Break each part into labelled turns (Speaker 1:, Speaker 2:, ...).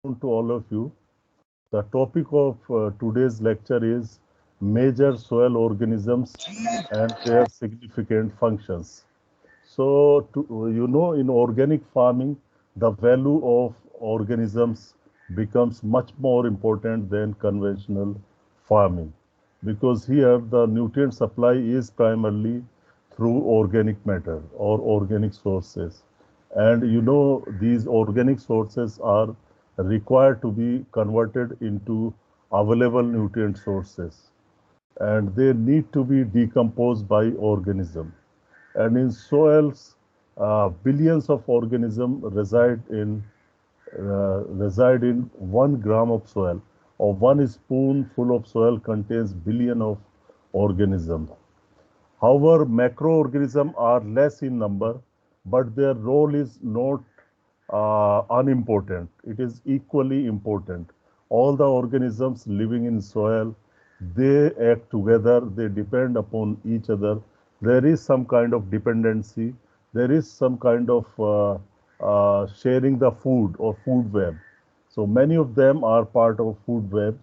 Speaker 1: To all of you. The topic of today's lecture is major soil organisms and their significant functions. So, in organic farming, the value of organisms becomes much more important than conventional farming because here the nutrient supply is primarily through organic matter or organic sources. And these organic sources are required to be converted into available nutrient sources and they need to be decomposed by organism. And in soils, billions of organisms reside in 1 gram of soil, or one spoonful of soil contains billion of organisms. However, macroorganisms are less in number, but their role is not unimportant. It is equally important. All the organisms living in soil, they act together, they depend upon each other. There is some kind of dependency. There is some kind of sharing the food or food web. So many of them are part of food web.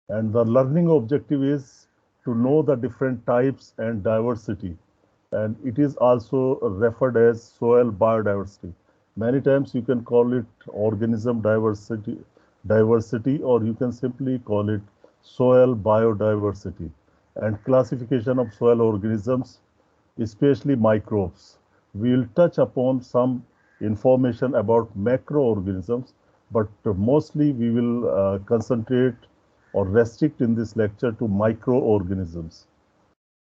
Speaker 1: And the learning objective is to know the different types and diversity. And it is also referred as soil biodiversity. Many times you can call it organism diversity, or you can simply call it soil biodiversity. And classification of soil organisms, especially microbes. We will touch upon some information about macroorganisms, but mostly we will concentrate or restrict in this lecture to microorganisms.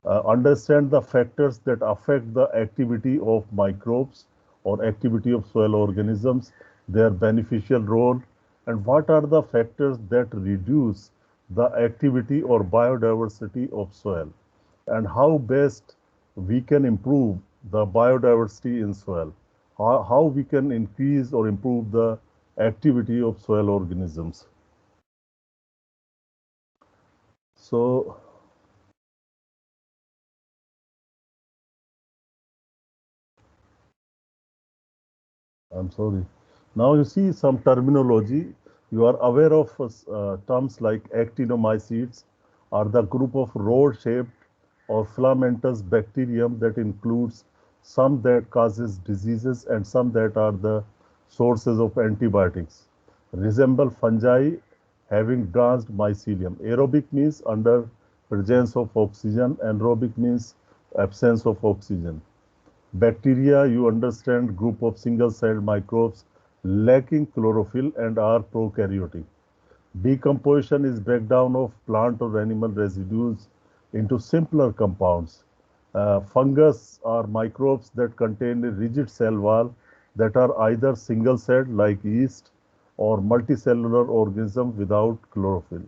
Speaker 1: Understand the factors that affect the activity of microbes or activity of soil organisms, their beneficial role, and what are the factors that reduce the activity or biodiversity of soil, and how best we can improve the biodiversity in soil, how we can increase or improve the activity of soil organisms. So, I'm sorry. Now you see some terminology. You are aware of terms like actinomycetes are the group of rod-shaped or filamentous bacterium that includes some that causes diseases and some that are the sources of antibiotics. Resemble fungi having branched mycelium. Aerobic means under presence of oxygen. Anaerobic means absence of oxygen. Bacteria, you understand, group of single-celled microbes lacking chlorophyll and are prokaryotic. Decomposition is breakdown of plant or animal residues into simpler compounds. Fungus are microbes that contain a rigid cell wall that are either single-celled like yeast or multicellular organism without chlorophyll.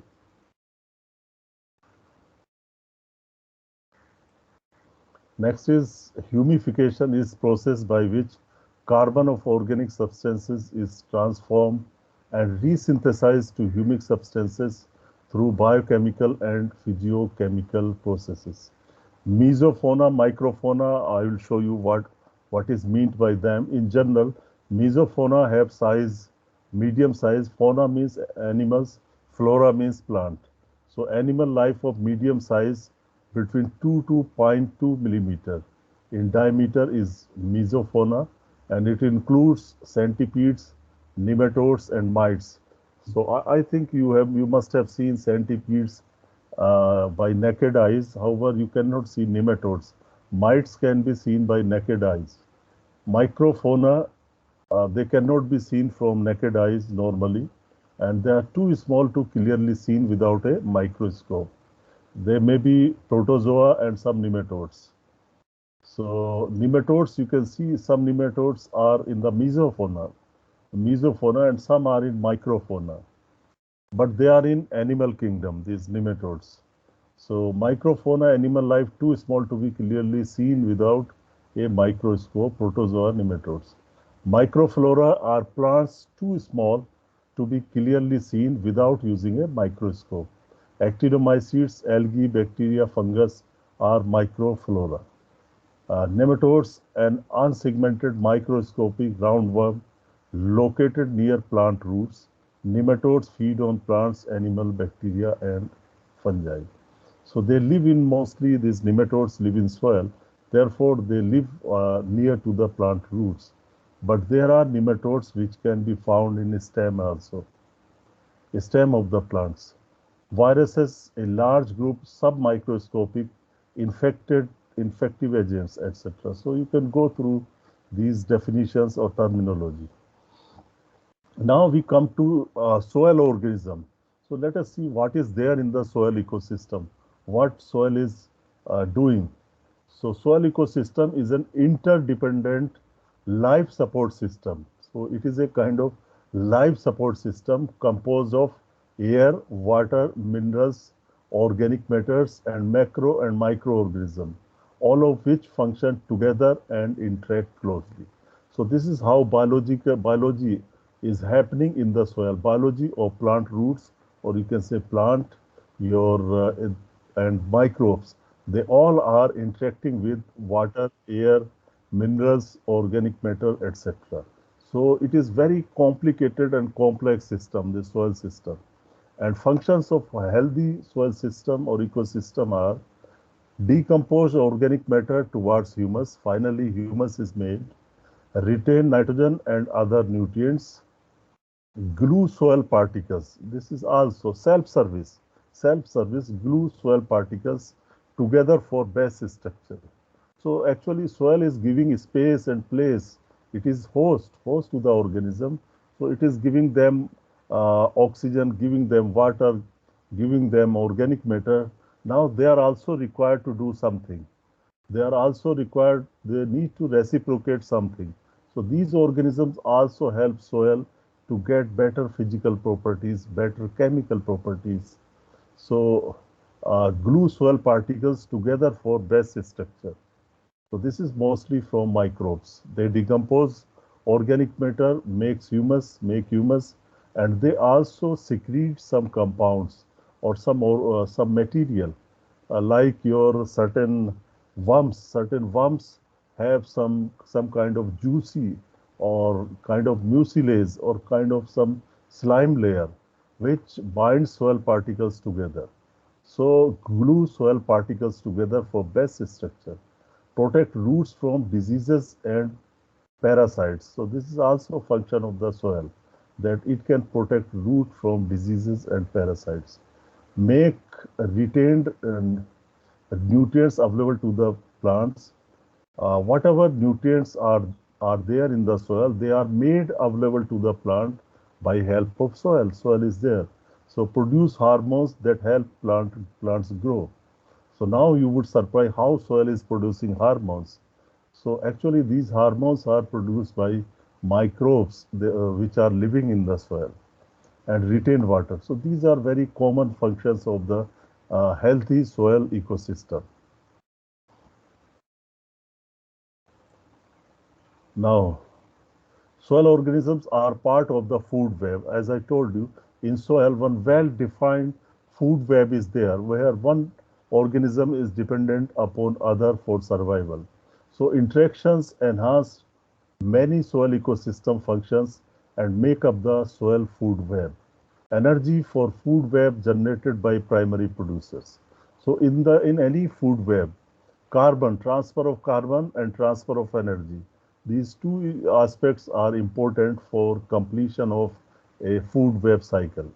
Speaker 1: Next is humification is process by which carbon of organic substances is transformed and resynthesized to humic substances through biochemical and physiochemical processes. Mesofauna, microfauna, I will show you what is meant by them. In general, mesofauna have size, medium size. Fauna means animals, flora means plant. So animal life of medium size between 2 to zero point 0.2 millimeter in diameter is mesofauna, and it includes centipedes, nematodes, and mites. So I think you must have seen centipedes by naked eyes. However, you cannot see nematodes. Mites can be seen by naked eyes. Microfauna, they cannot be seen from naked eyes normally, and they are too small to clearly seen without a microscope. There may be protozoa and some nematodes. So nematodes, you can see some nematodes are in the mesofauna, and some are in microfauna. But they are in animal kingdom, these nematodes. So microfauna, animal life too small to be clearly seen without a microscope, protozoa, nematodes. Microflora are plants too small to be clearly seen without using a microscope. Actinomycetes, algae, bacteria, fungus are microflora. Nematodes, an unsegmented microscopic roundworm located near plant roots. Nematodes feed on plants, animal, bacteria, and fungi. So they live in mostly these nematodes live in soil. Therefore, they live near to the plant roots. But there are nematodes which can be found in stem also, stem of the plants. Viruses, a large group, submicroscopic, infected, infective agents, etc. So you can go through these definitions or terminology. Now we come to soil organism. So let us see what is there in the soil ecosystem, what soil is doing. So soil ecosystem is an interdependent life support system. So it is a kind of life support system composed of air, water, minerals, organic matters, and macro and microorganisms, all of which function together and interact closely. So this is how biology is happening in the soil. Biology of plant roots, or you can say plant, your and microbes. They all are interacting with water, air, minerals, organic matter, etc. So it is very complicated and complex system, the soil system. And functions of a healthy soil system or ecosystem are decompose organic matter towards humus. Finally, humus is made, retain nitrogen and other nutrients, glue soil particles. This is also self-service. Self-service glue soil particles together for base structure. So actually soil is giving space and place. It is host to the organism. So it is giving them oxygen, giving them water, giving them organic matter. Now they are also required to do something. They are also required, they need to reciprocate something. So these organisms also help soil to get better physical properties, better chemical properties. So glue soil particles together for base structure. So this is mostly from microbes. They decompose organic matter, make humus, and they also secrete some compounds or some material, like your certain worms. Certain worms have some kind of juicy or kind of mucilage or kind of some slime layer which binds soil particles together. So glue soil particles together for base structure, protect roots from diseases and parasites. So this is also a function of the soil, that it can protect root from diseases and parasites, make retained nutrients available to the plants. Whatever nutrients are there in the soil, they are made available to the plant by help of soil. Soil is there. So produce hormones that help plants grow. So now you would surprise how soil is producing hormones. So actually these hormones are produced by microbes which are living in the soil and retain water. So these are very common functions of the healthy soil ecosystem. Now, soil organisms are part of the food web. As I told you, in soil, one well-defined food web is there, where one organism is dependent upon other for survival. So interactions enhance many soil ecosystem functions and make up the soil food web. Energy for food web generated by primary producers. So in any food web, transfer of carbon and transfer of energy. These two aspects are important for completion of a food web cycle.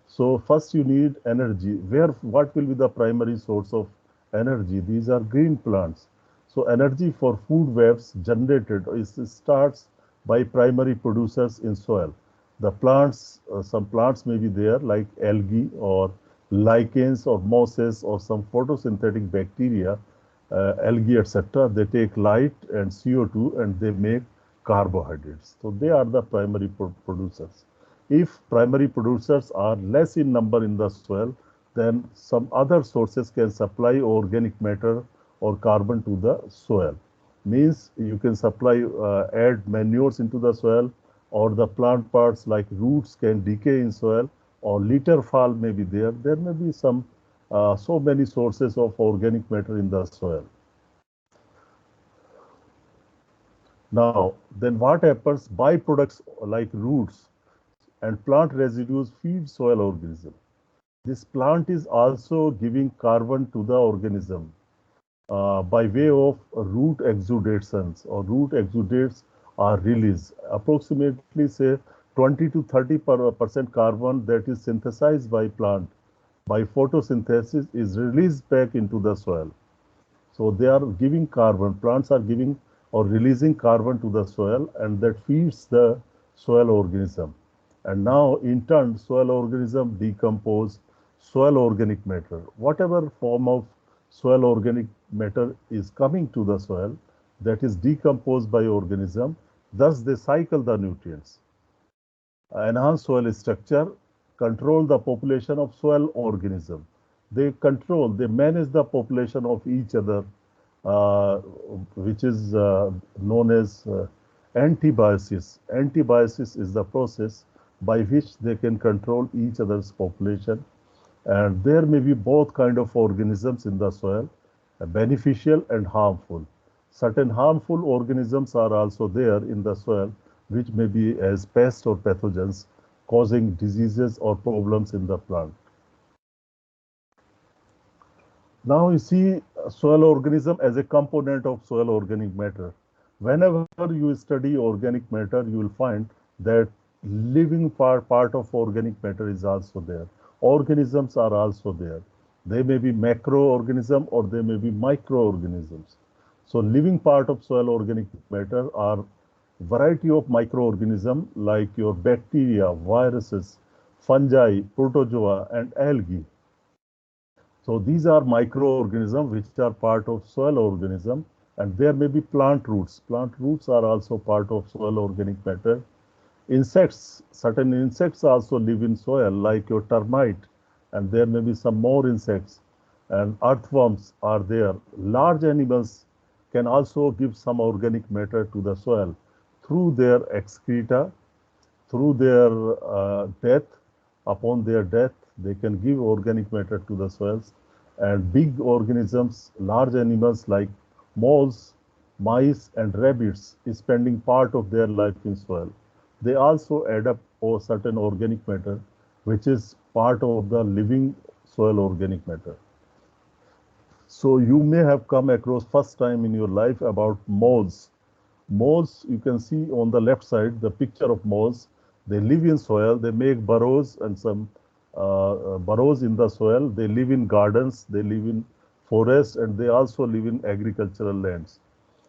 Speaker 1: So first you need energy. What will be the primary source of energy? These are green plants. So energy for food webs generated starts by primary producers in soil. The plants, some plants may be there like algae or lichens or mosses or some photosynthetic bacteria, algae, etc. They take light and CO2 and they make carbohydrates. So they are the primary producers. If primary producers are less in number in the soil, then some other sources can supply organic matter or carbon to the soil. Means you can supply, add manures into the soil, or the plant parts like roots can decay in soil, or litter fall may be there. There may be so many sources of organic matter in the soil. Now, then what happens? Byproducts like roots and plant residues feed soil organism. This plant is also giving carbon to the organism by way of root exudations, or root exudates are released. Approximately say 20 to 30% carbon that is synthesized by plant by photosynthesis is released back into the soil. So they are giving carbon, plants are giving or releasing carbon to the soil, and that feeds the soil organism. And now in turn, soil organism decompose soil organic matter. Whatever form of soil organic matter is coming to the soil, that is decomposed by organism, thus they cycle the nutrients, enhance soil structure, control the population of soil organism. They manage the population of each other, uh, which is known as antibiosis. Antibiosis is the process by which they can control each other's population. And there may be both kind of organisms in the soil, beneficial and harmful. Certain harmful organisms are also there in the soil, which may be as pests or pathogens causing diseases or problems in the plant. Now you see soil organism as a component of soil organic matter. Whenever you study organic matter, you will find that living part of organic matter is also there. Organisms are also there. They may be macroorganism or they may be microorganisms. So living part of soil organic matter are variety of microorganism like your bacteria, viruses, fungi, protozoa, and algae. So these are microorganisms which are part of soil organism, and there may be plant roots. Plant roots are also part of soil organic matter. Insects, certain insects also live in soil like your termite, and there may be some more insects, and earthworms are there. Large animals can also give some organic matter to the soil through their excreta, through their death. Upon their death, they can give organic matter to the soils. And big organisms, large animals like moles, mice, and rabbits, is spending part of their life in soil. They also add up or certain organic matter, which is part of the living soil organic matter. So you may have come across first time in your life about moles. Moles, you can see on the left side, the picture of moles. They live in soil, they make burrows and some burrows in the soil. They live in gardens, they live in forests, and they also live in agricultural lands.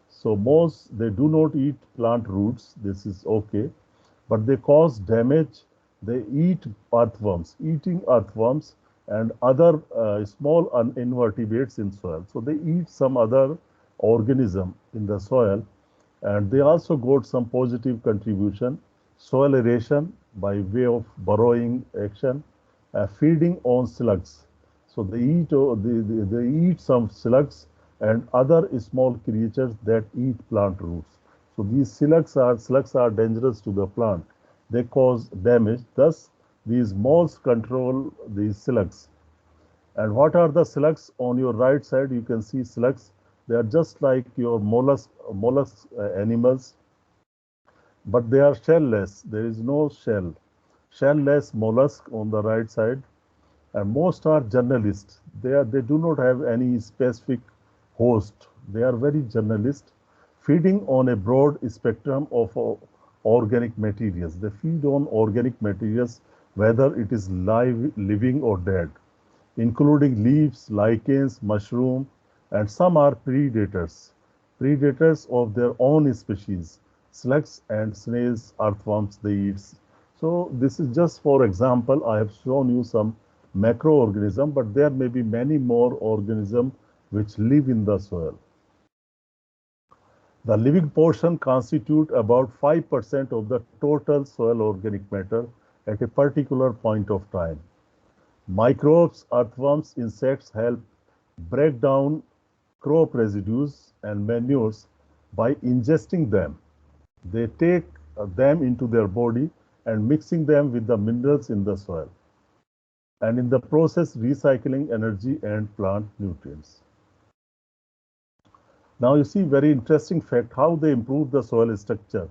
Speaker 1: So moles, they do not eat plant roots. This is okay, but they cause damage. They eat earthworms, eating earthworms and other small invertebrates in soil. So they eat some other organism in the soil, and they also got some positive contribution. Soil aeration by way of burrowing action, feeding on slugs. So they eat some slugs and other small creatures that eat plant roots. So these slugs are dangerous to the plant. They cause damage. Thus, these moles control these slugs. And what are the slugs? On your right side, you can see slugs. They are just like your mollusk animals, but they are shellless. There is no shell. Shellless mollusk on the right side, and most are generalists. They do not have any specific host. They are very generalist, feeding on a broad spectrum of organic materials. They feed on organic materials, whether it is live, living or dead, including leaves, lichens, mushroom, and some are predators, predators of their own species, slugs and snails, earthworms they eat. So this is just for example. I have shown you some macroorganism, but there may be many more organisms which live in the soil. The living portion constitute about 5% of the total soil organic matter at a particular point of time. Microbes, earthworms, insects help break down crop residues and manures by ingesting them. They take them into their body and mixing them with the minerals in the soil, and in the process recycling energy and plant nutrients. Now you see very interesting fact how they improve the soil structure.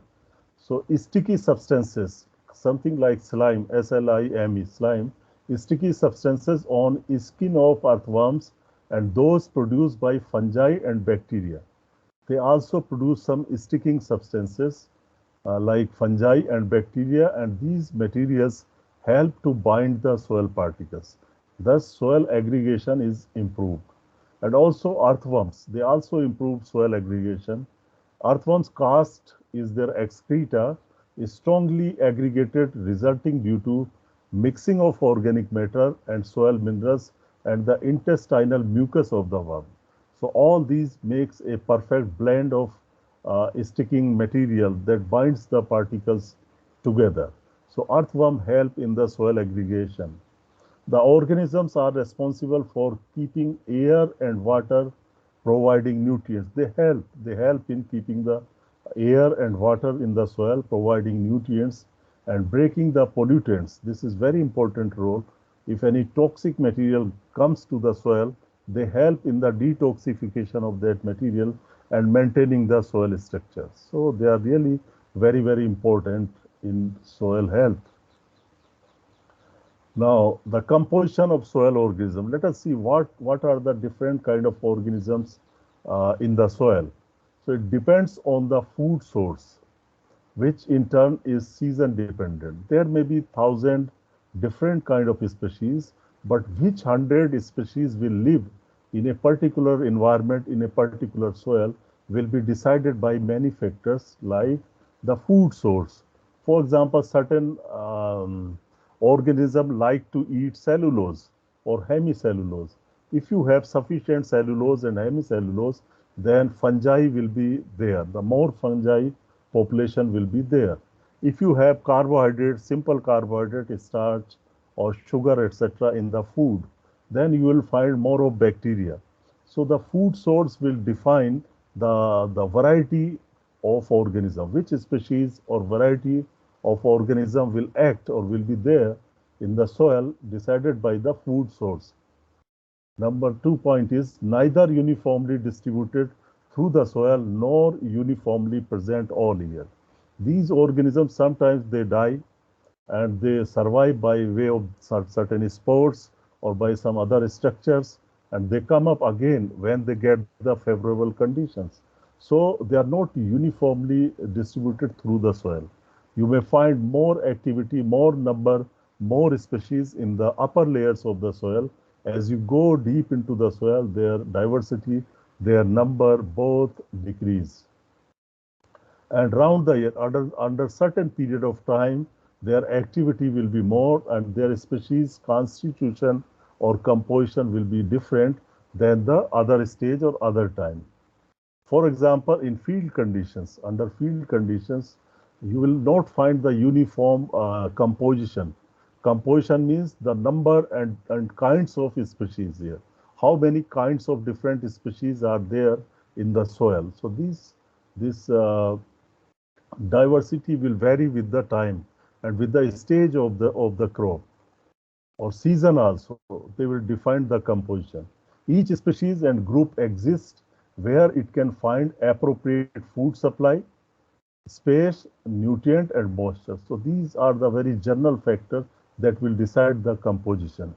Speaker 1: So sticky substances, something like slime, slime, slime, sticky substances on skin of earthworms and those produced by fungi and bacteria. They also produce some sticking substances like fungi and bacteria, and these materials help to bind the soil particles. Thus, soil aggregation is improved. And also earthworms, they also improve soil aggregation. Earthworms cast is their excreta is strongly aggregated resulting due to mixing of organic matter and soil minerals and the intestinal mucus of the worm. So all these makes a perfect blend of sticking material that binds the particles together. So earthworm help in the soil aggregation. The organisms are responsible for keeping air and water providing nutrients. They help in keeping the air and water in the soil, providing nutrients and breaking the pollutants. This is very important role. If any toxic material comes to the soil, they help in the detoxification of that material and maintaining the soil structure. So they are really very, very important in soil health. Now, the composition of soil organism. Let us see what are the different kind of organisms in the soil. So it depends on the food source, which in turn is season dependent. There may be 1,000 different kind of species, but which 100 species will live in a particular environment, in a particular soil, will be decided by many factors like the food source. For example, certain organisms like to eat cellulose or hemicellulose. If you have sufficient cellulose and hemicellulose, then fungi will be there. The more fungi population will be there. If you have carbohydrate, simple carbohydrate, starch or sugar, etc. in the food, then you will find more of bacteria. So the food source will define the variety of organism, which species or variety of organism will act or will be there in the soil decided by the food source. Number 2 point is neither uniformly distributed through the soil nor uniformly present all year. These organisms sometimes they die and they survive by way of certain sports or by some other structures, and they come up again when they get the favorable conditions. So they are not uniformly distributed through the soil. You may find more activity, more number, more species in the upper layers of the soil. As you go deep into the soil, their diversity, their number both decrease. And round the year, under certain period of time, their activity will be more and their species constitution or composition will be different than the other stage or other time. For example, in field conditions, under field conditions, you will not find the uniform composition. Composition means the number and kinds of species here. How many kinds of different species are there in the soil? So this diversity will vary with the time and with the stage of the crop or season also. They will define the composition. Each species and group exists where it can find appropriate food supply, space, nutrient, and moisture. So these are the very general factors that will decide the composition.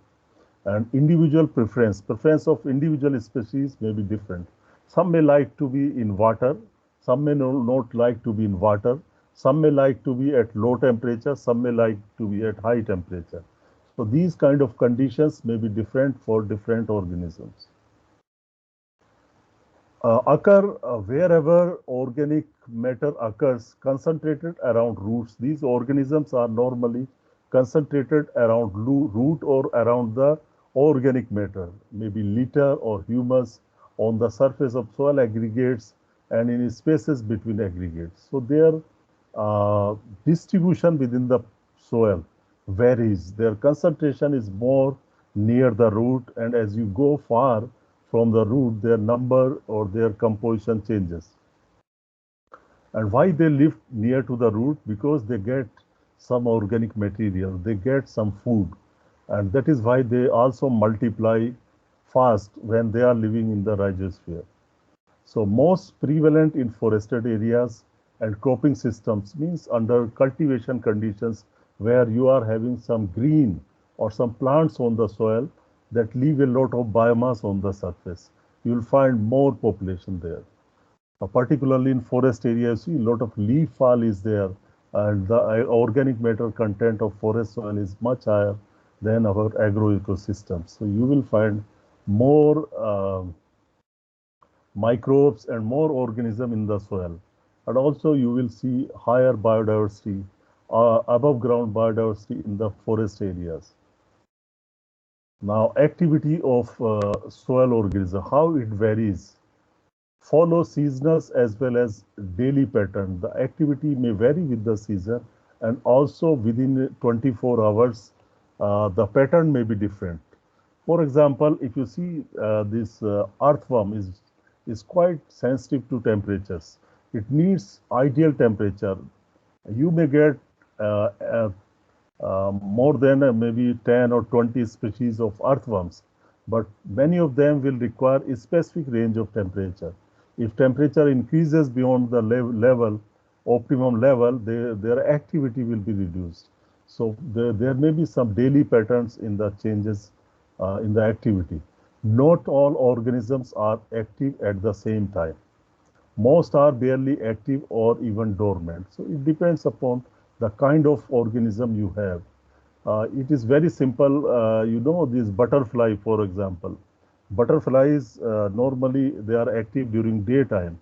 Speaker 1: And individual preference of individual species may be different. Some may like to be in water, some may not like to be in water, some may like to be at low temperature, some may like to be at high temperature. So these kind of conditions may be different for different organisms. Occur wherever organic matter occurs concentrated around roots. These organisms are normally concentrated around root or around the organic matter, maybe litter or humus on the surface of soil aggregates and in spaces between aggregates. So their distribution within the soil varies. Their concentration is more near the root, and as you go far from the root, their number or their composition changes. And why they live near to the root? Because they get some organic material, they get some food, and that is why they also multiply fast when they are living in the rhizosphere. So most prevalent in forested areas and cropping systems means under cultivation conditions where you are having some green or some plants on the soil that leave a lot of biomass on the surface. You will find more population there. Particularly in forest areas, see a lot of leaf fall is there, and the organic matter content of forest soil is much higher than our agro ecosystems. So you will find more microbes and more organism in the soil, and also you will see higher biodiversity, above ground biodiversity in the forest areas. Now, activity of soil organism, how it varies. Follow seasonal as well as daily pattern. The activity may vary with the season, and also within 24 hours, the pattern may be different. For example, if you see this earthworm is quite sensitive to temperatures. It needs ideal temperature. You may get more than maybe 10 or 20 species of earthworms, but many of them will require a specific range of temperature. If temperature increases beyond the optimum level, their activity will be reduced. So there may be some daily patterns in the changes in the activity. Not all organisms are active at the same time. Most are barely active or even dormant. So it depends upon the kind of organism you have. It is very simple. This butterfly, for example. Butterflies normally they are active during daytime,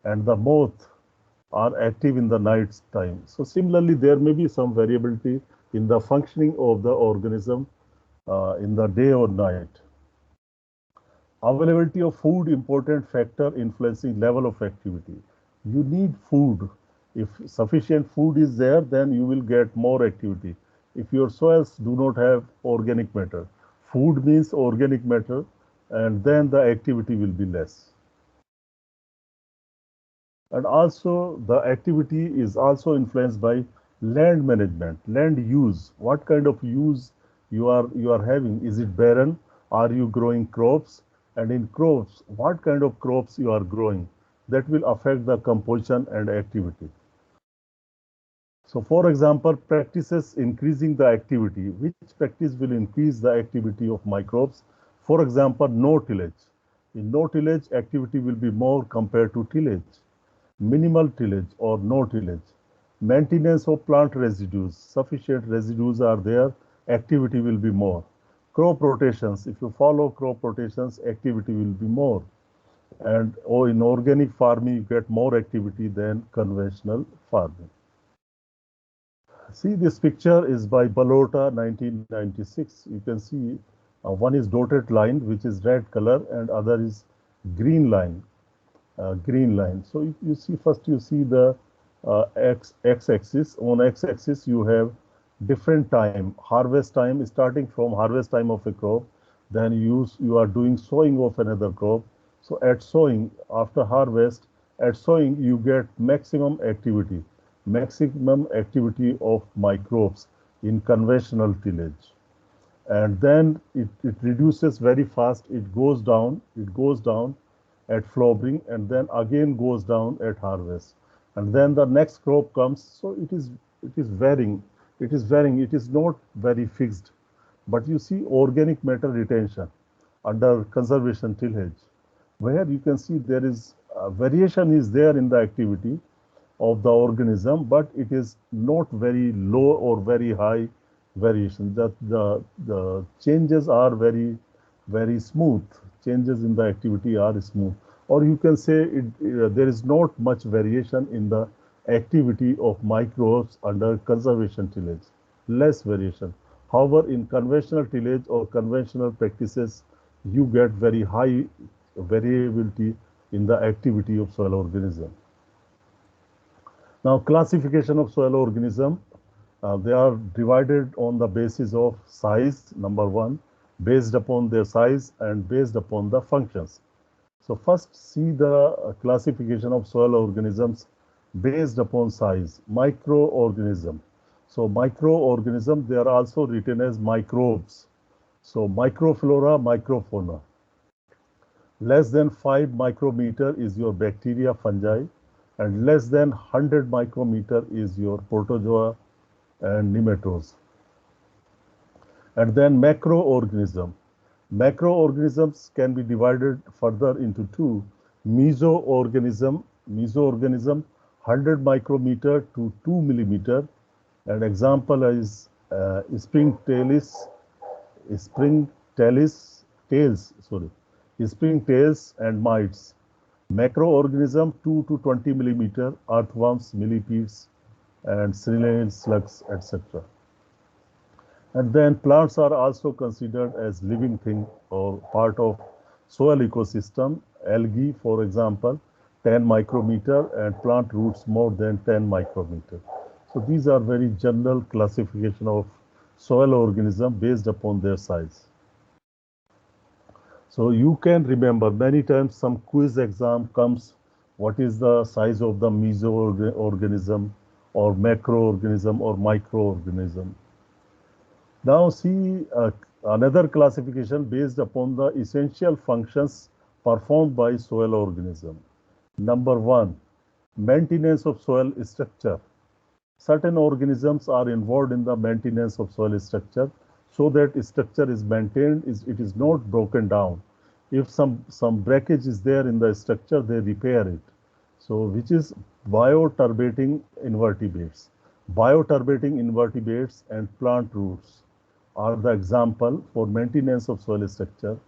Speaker 1: and the moth are active in the night time. So similarly, there may be some variability in the functioning of the organism in the day or night. Availability of food, important factor influencing level of activity. You need food. If sufficient food is there, then you will get more activity. If your soils do not have organic matter, food means organic matter, and then the activity will be less. And also the activity is also influenced by land management, land use. What kind of use you are having? Is it barren? Are you growing crops? And in crops, what kind of crops you are growing? That will affect the composition and activity. So for example, practices increasing the activity. Which practice will increase the activity of microbes? For example, no tillage. In no tillage, activity will be more compared to tillage. Minimal tillage or no tillage. Maintenance of plant residues. Sufficient residues are there, activity will be more. Crop rotations. If you follow crop rotations, activity will be more. And in organic farming, you get more activity than conventional farming. See, this picture is by Balota, 1996. You can see one is dotted line, which is red color, and other is green line. So you see, first you see the x-axis. On x-axis, you have different time. Harvest time, starting from harvest time of a crop. Then you are doing sowing of another crop. So at sowing, after harvest, at sowing, you get maximum activity of microbes in conventional tillage. And then it reduces very fast. It goes down at flowering, and then again goes down at harvest. And then the next crop comes. So it is varying. It is not very fixed. But you see organic matter retention under conservation tillage, where you can see there is variation is there in the activity of the organism, but it is not very low or very high variation. That the changes are very, very smooth. Changes in the activity are smooth. Or you can say there is not much variation in the activity of microbes under conservation tillage, less variation. However, in conventional tillage or conventional practices, you get very high variability in the activity of soil organism. Now, classification of soil organism, they are divided on the basis of size, number one, based upon their size and based upon the functions. So first see the classification of soil organisms based upon size. Microorganism. So microorganism, they are also written as microbes. So microflora, microfauna. Less than 5 micrometer is your bacteria, fungi, and less than 100 micrometer is your protozoa and nematodes. And then macroorganism. Macroorganisms can be divided further into two. Mesoorganism, 100 micrometer to 2 millimeter. An example is springtails and mites. Macroorganism 2 to 20 millimeter, earthworms, millipedes, and cerealian slugs, etc. And then plants are also considered as living thing or part of soil ecosystem. Algae, for example, 10 micrometer, and plant roots more than 10 micrometer. So these are very general classification of soil organism based upon their size. So you can remember many times some quiz exam comes, what is the size of the mesoorganism or macroorganism or microorganism. Now see another classification based upon the essential functions performed by soil organism. Number one, maintenance of soil structure. Certain organisms are involved in the maintenance of soil structure so that structure is maintained, it is not broken down. If some breakage is there in the structure, they repair it. So which is bioturbating invertebrates. Bioturbating invertebrates and plant roots are the example for maintenance of soil structure.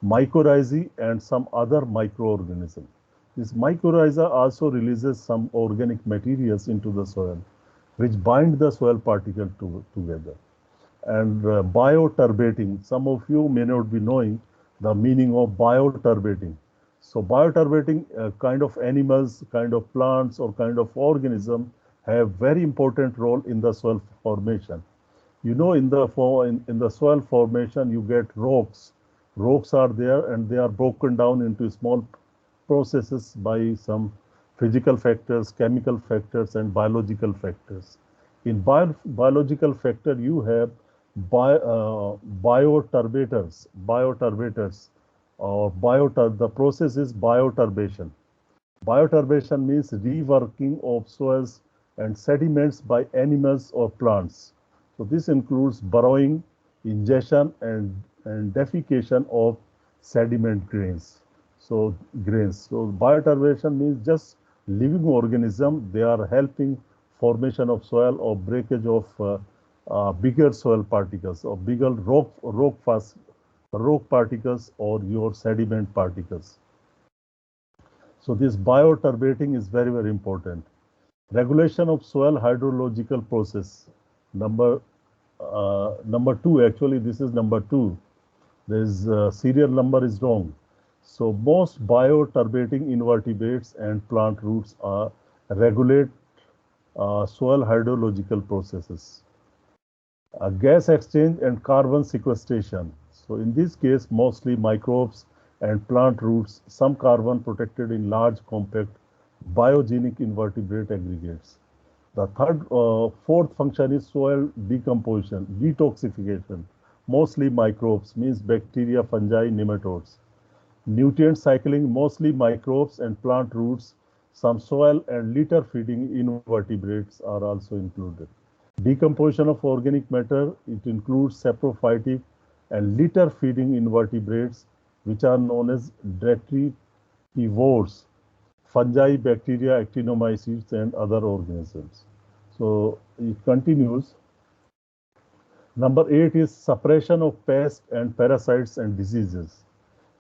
Speaker 1: Mycorrhizae and some other microorganisms. This mycorrhiza also releases some organic materials into the soil, which bind the soil particle together. And bioturbating, some of you may not be knowing the meaning of bioturbating. So bioturbating kind of animals, kind of plants, or kind of organism have very important role in the soil formation. You know, in the soil formation, you get rocks. Rocks are there, and they are broken down into small processes by some physical factors, chemical factors, and biological factors. In biological factor, you have bioturbators. The process is bioturbation. Bioturbation means reworking of soils and sediments by animals or plants. So this includes burrowing, ingestion, and defecation of sediment grains. So bioturbation means just living organism. They are helping formation of soil or breakage of bigger soil particles or bigger rock particles or your sediment particles. So this bioturbating is very, very important. Regulation of soil hydrological process. Number two, actually this is number two. This serial number is wrong. So most bioturbating invertebrates and plant roots regulate soil hydrological processes. Gas exchange and carbon sequestration. So in this case, mostly microbes and plant roots, some carbon protected in large compact biogenic invertebrate aggregates. The fourth function is soil decomposition, detoxification. Mostly microbes, means bacteria, fungi, nematodes. Nutrient cycling, mostly microbes and plant roots. Some soil and litter feeding invertebrates are also included. Decomposition of organic matter, it includes saprophytic and litter feeding invertebrates, which are known as detritivores, fungi, bacteria, actinomycetes, and other organisms. So it continues. Number 8 is suppression of pests and parasites and diseases,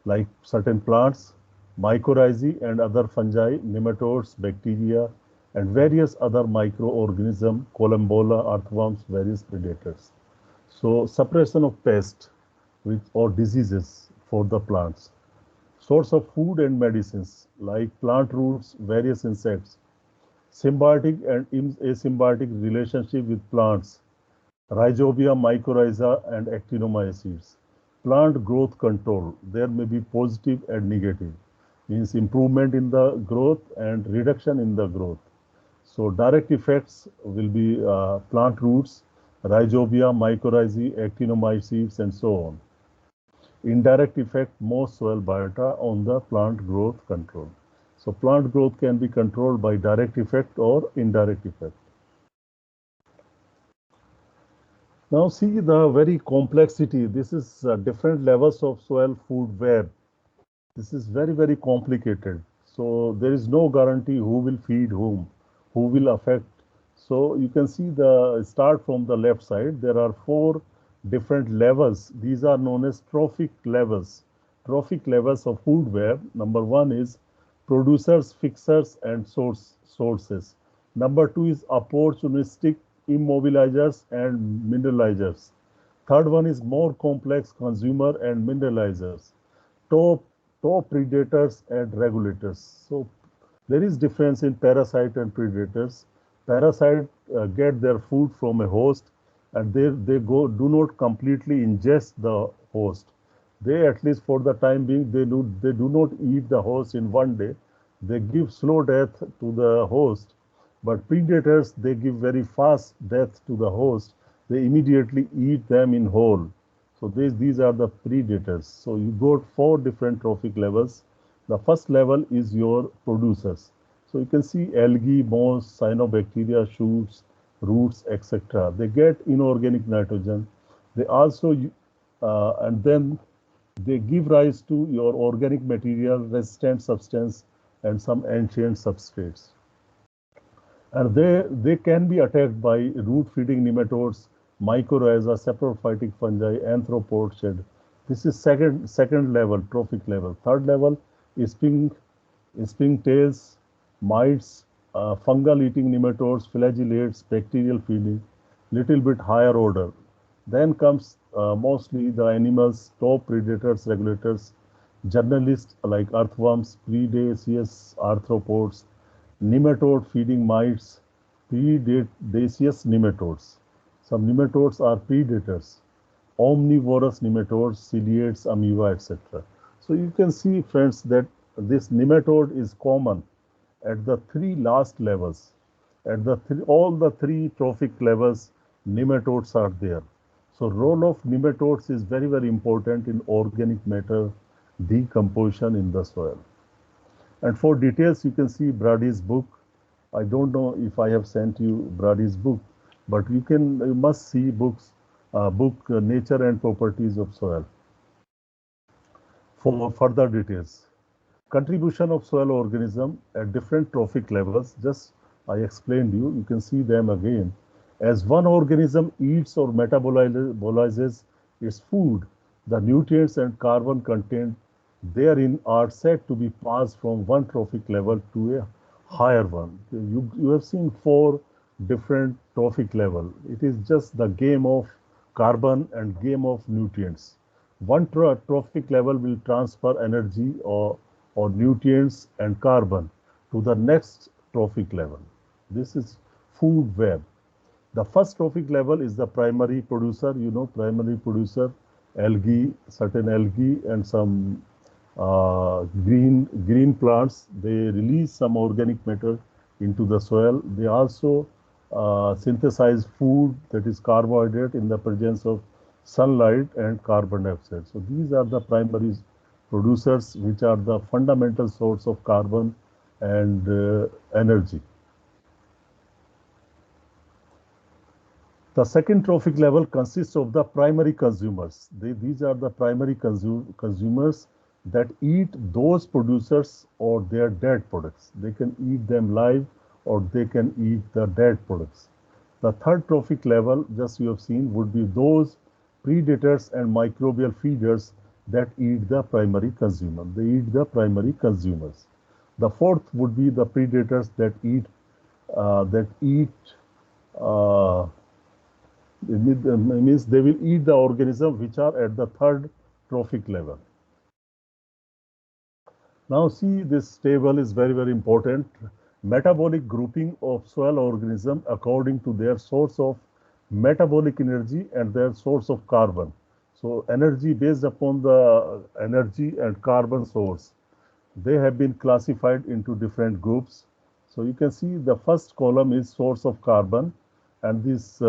Speaker 1: like certain plants, mycorrhizae and other fungi, nematodes, bacteria, and various other microorganisms, columbola, earthworms, various predators. So suppression of pests or diseases for the plants. Source of food and medicines, like plant roots, various insects. Symbiotic and asymbiotic relationship with plants, rhizobia, mycorrhiza, and actinomycetes. Plant growth control, there may be positive and negative, means improvement in the growth and reduction in the growth. So direct effects will be plant roots, rhizobia, mycorrhizae, actinomycetes, and so on. Indirect effect, more soil biota on the plant growth control. So plant growth can be controlled by direct effect or indirect effect. Now see the very complexity. This is different levels of soil food web. This is very, very complicated. So there is no guarantee who will feed whom, who will affect. So you can see the start from the left side. There are four different levels. These are known as trophic levels. Trophic levels of food web. Number one is producers, fixers, and sources. Number two is opportunistic immobilizers and mineralizers. Third one is more complex consumer and mineralizers. Top predators and regulators. So there is difference in parasite and predators. Parasite get their food from a host, and they do not completely ingest the host. They, at least for the time being, they do not eat the host in one day. They give slow death to the host. But predators, they give very fast death to the host. They immediately eat them in whole. So these are the predators. So you got four different trophic levels. The first level is your producers. So you can see algae, moss, cyanobacteria, shoots, roots, etc. They get inorganic nitrogen. They also, and then they give rise to your organic material, resistant substance, and some ancient substrates. And they can be attacked by root-feeding nematodes, mycorrhiza, saprophytic fungi, arthropods. This is second level, trophic level. Third level is springtails, mites, fungal eating nematodes, flagellates, bacterial feeding, little bit higher order. Then comes mostly the animals, top predators, regulators, journalists like earthworms, predaceous arthropods, nematode feeding mites, predaceous nematodes. Some nematodes are predators, omnivorous nematodes, ciliates, amoeba, etc. So you can see, friends, that this nematode is common at the three last levels. At all the three trophic levels, nematodes are there. So role of nematodes is very, very important in organic matter decomposition in the soil. And for details, you can see Brady's book. I don't know if I have sent you Brady's book, but you must see book Nature and Properties of Soil for further details. Contribution of soil organism at different trophic levels. Just I explained you can see them again. As one organism eats or metabolizes its food, the nutrients and carbon content therein are said to be passed from one trophic level to a higher one. You have seen four different trophic level. It is just the game of carbon and game of nutrients. One trophic level will transfer energy or nutrients and carbon to the next trophic level. This is food web. The first trophic level is the primary producer, primary producer, algae, certain algae and some green plants. They release some organic matter into the soil. They also synthesize food, that is carbohydrate, in the presence of sunlight and carbon dioxide. So these are the primary producers, which are the fundamental source of carbon and energy. The second trophic level consists of the primary consumers. These are the primary consumers that eat those producers or their dead products. They can eat them live or they can eat the dead products. The third trophic level, just you have seen, would be those predators and microbial feeders that eat the primary consumer. They eat the primary consumers. The fourth would be the predators that eat means they will eat the organism which are at the third trophic level. Now see, this table is very, very important. Metabolic grouping of soil organism according to their source of metabolic energy and their source of carbon. So energy based upon the energy and carbon source. They have been classified into different groups. So you can see the first column is source of carbon, and this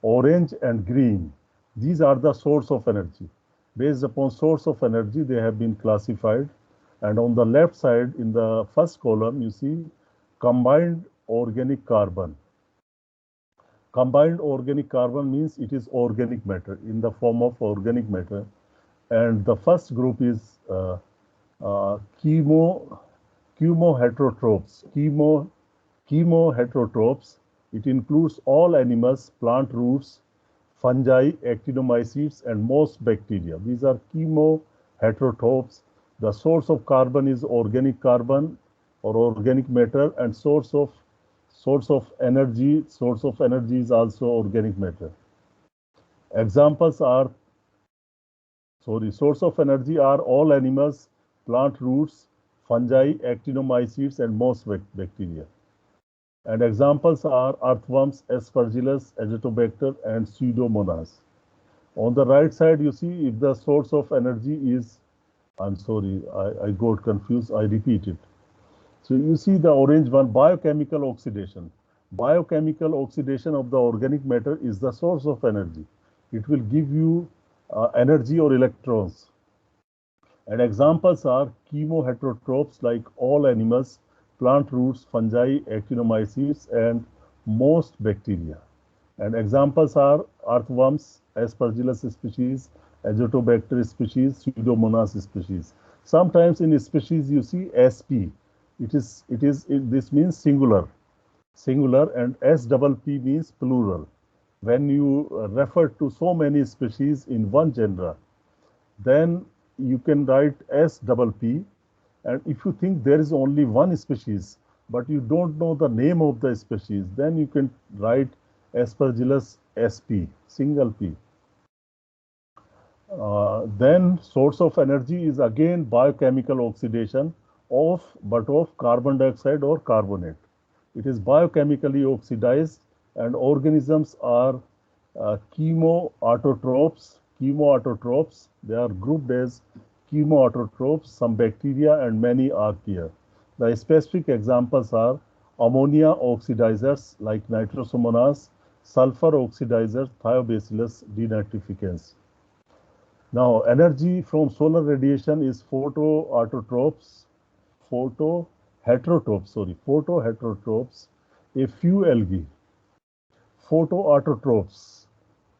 Speaker 1: orange and green, these are the source of energy. Based upon source of energy, they have been classified. And on the left side, in the first column, you see combined organic carbon. Combined organic carbon means it is organic matter in the form of organic matter. And the first group is chemoheterotrophs. Chemoheterotrophs. It includes all animals, plant roots, fungi, actinomycetes, and most bacteria. These are chemoheterotrophs. The source of carbon is organic carbon or organic matter, and source of energy is also organic matter. Examples are source of energy are all animals, plant roots, fungi, actinomycetes, and most bacteria. And examples are earthworms, aspergillus, azotobacter, and pseudomonas. On the right side, you see if the source of energy is, I'm sorry, I got confused, I repeat it. So you see the orange one, biochemical oxidation. Biochemical oxidation of the organic matter is the source of energy. It will give you energy or electrons. And examples are chemoheterotrophs like all animals, plant roots, fungi, actinomycetes, and most bacteria. And examples are earthworms, aspergillus species, azotobacter species, pseudomonas species. Sometimes in species you see sp. This means singular, and SPP means plural. When you refer to so many species in one genre, then you can write SPP. And if you think there is only one species, but you don't know the name of the species, then you can write Aspergillus sp, single p. Then source of energy is again biochemical oxidation of carbon dioxide or carbonate. It is biochemically oxidized, and organisms are chemoautotrophs. Chemoautotrophs, they are grouped as chemoautotrophs, some bacteria and many archaea. The specific examples are ammonia oxidizers like nitrosomonas, sulfur oxidizers, thiobacillus denitrificans. Now, energy from solar radiation is photoheterotrophs, a few algae. Photoautotrophs,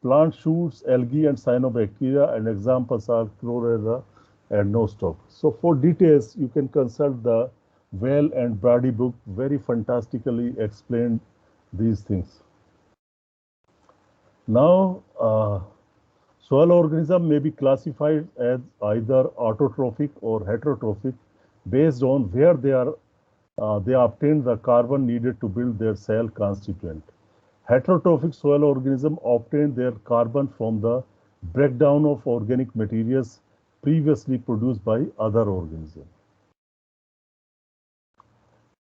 Speaker 1: plant shoots, algae, and cyanobacteria, and examples are chlorella and nostoc. So, for details, you can consult the Well and Brady book, very fantastically explained these things. Now, soil organism may be classified as either autotrophic or heterotrophic based on where they obtain the carbon needed to build their cell constituent. Heterotrophic soil organisms obtain their carbon from the breakdown of organic materials previously produced by other organisms.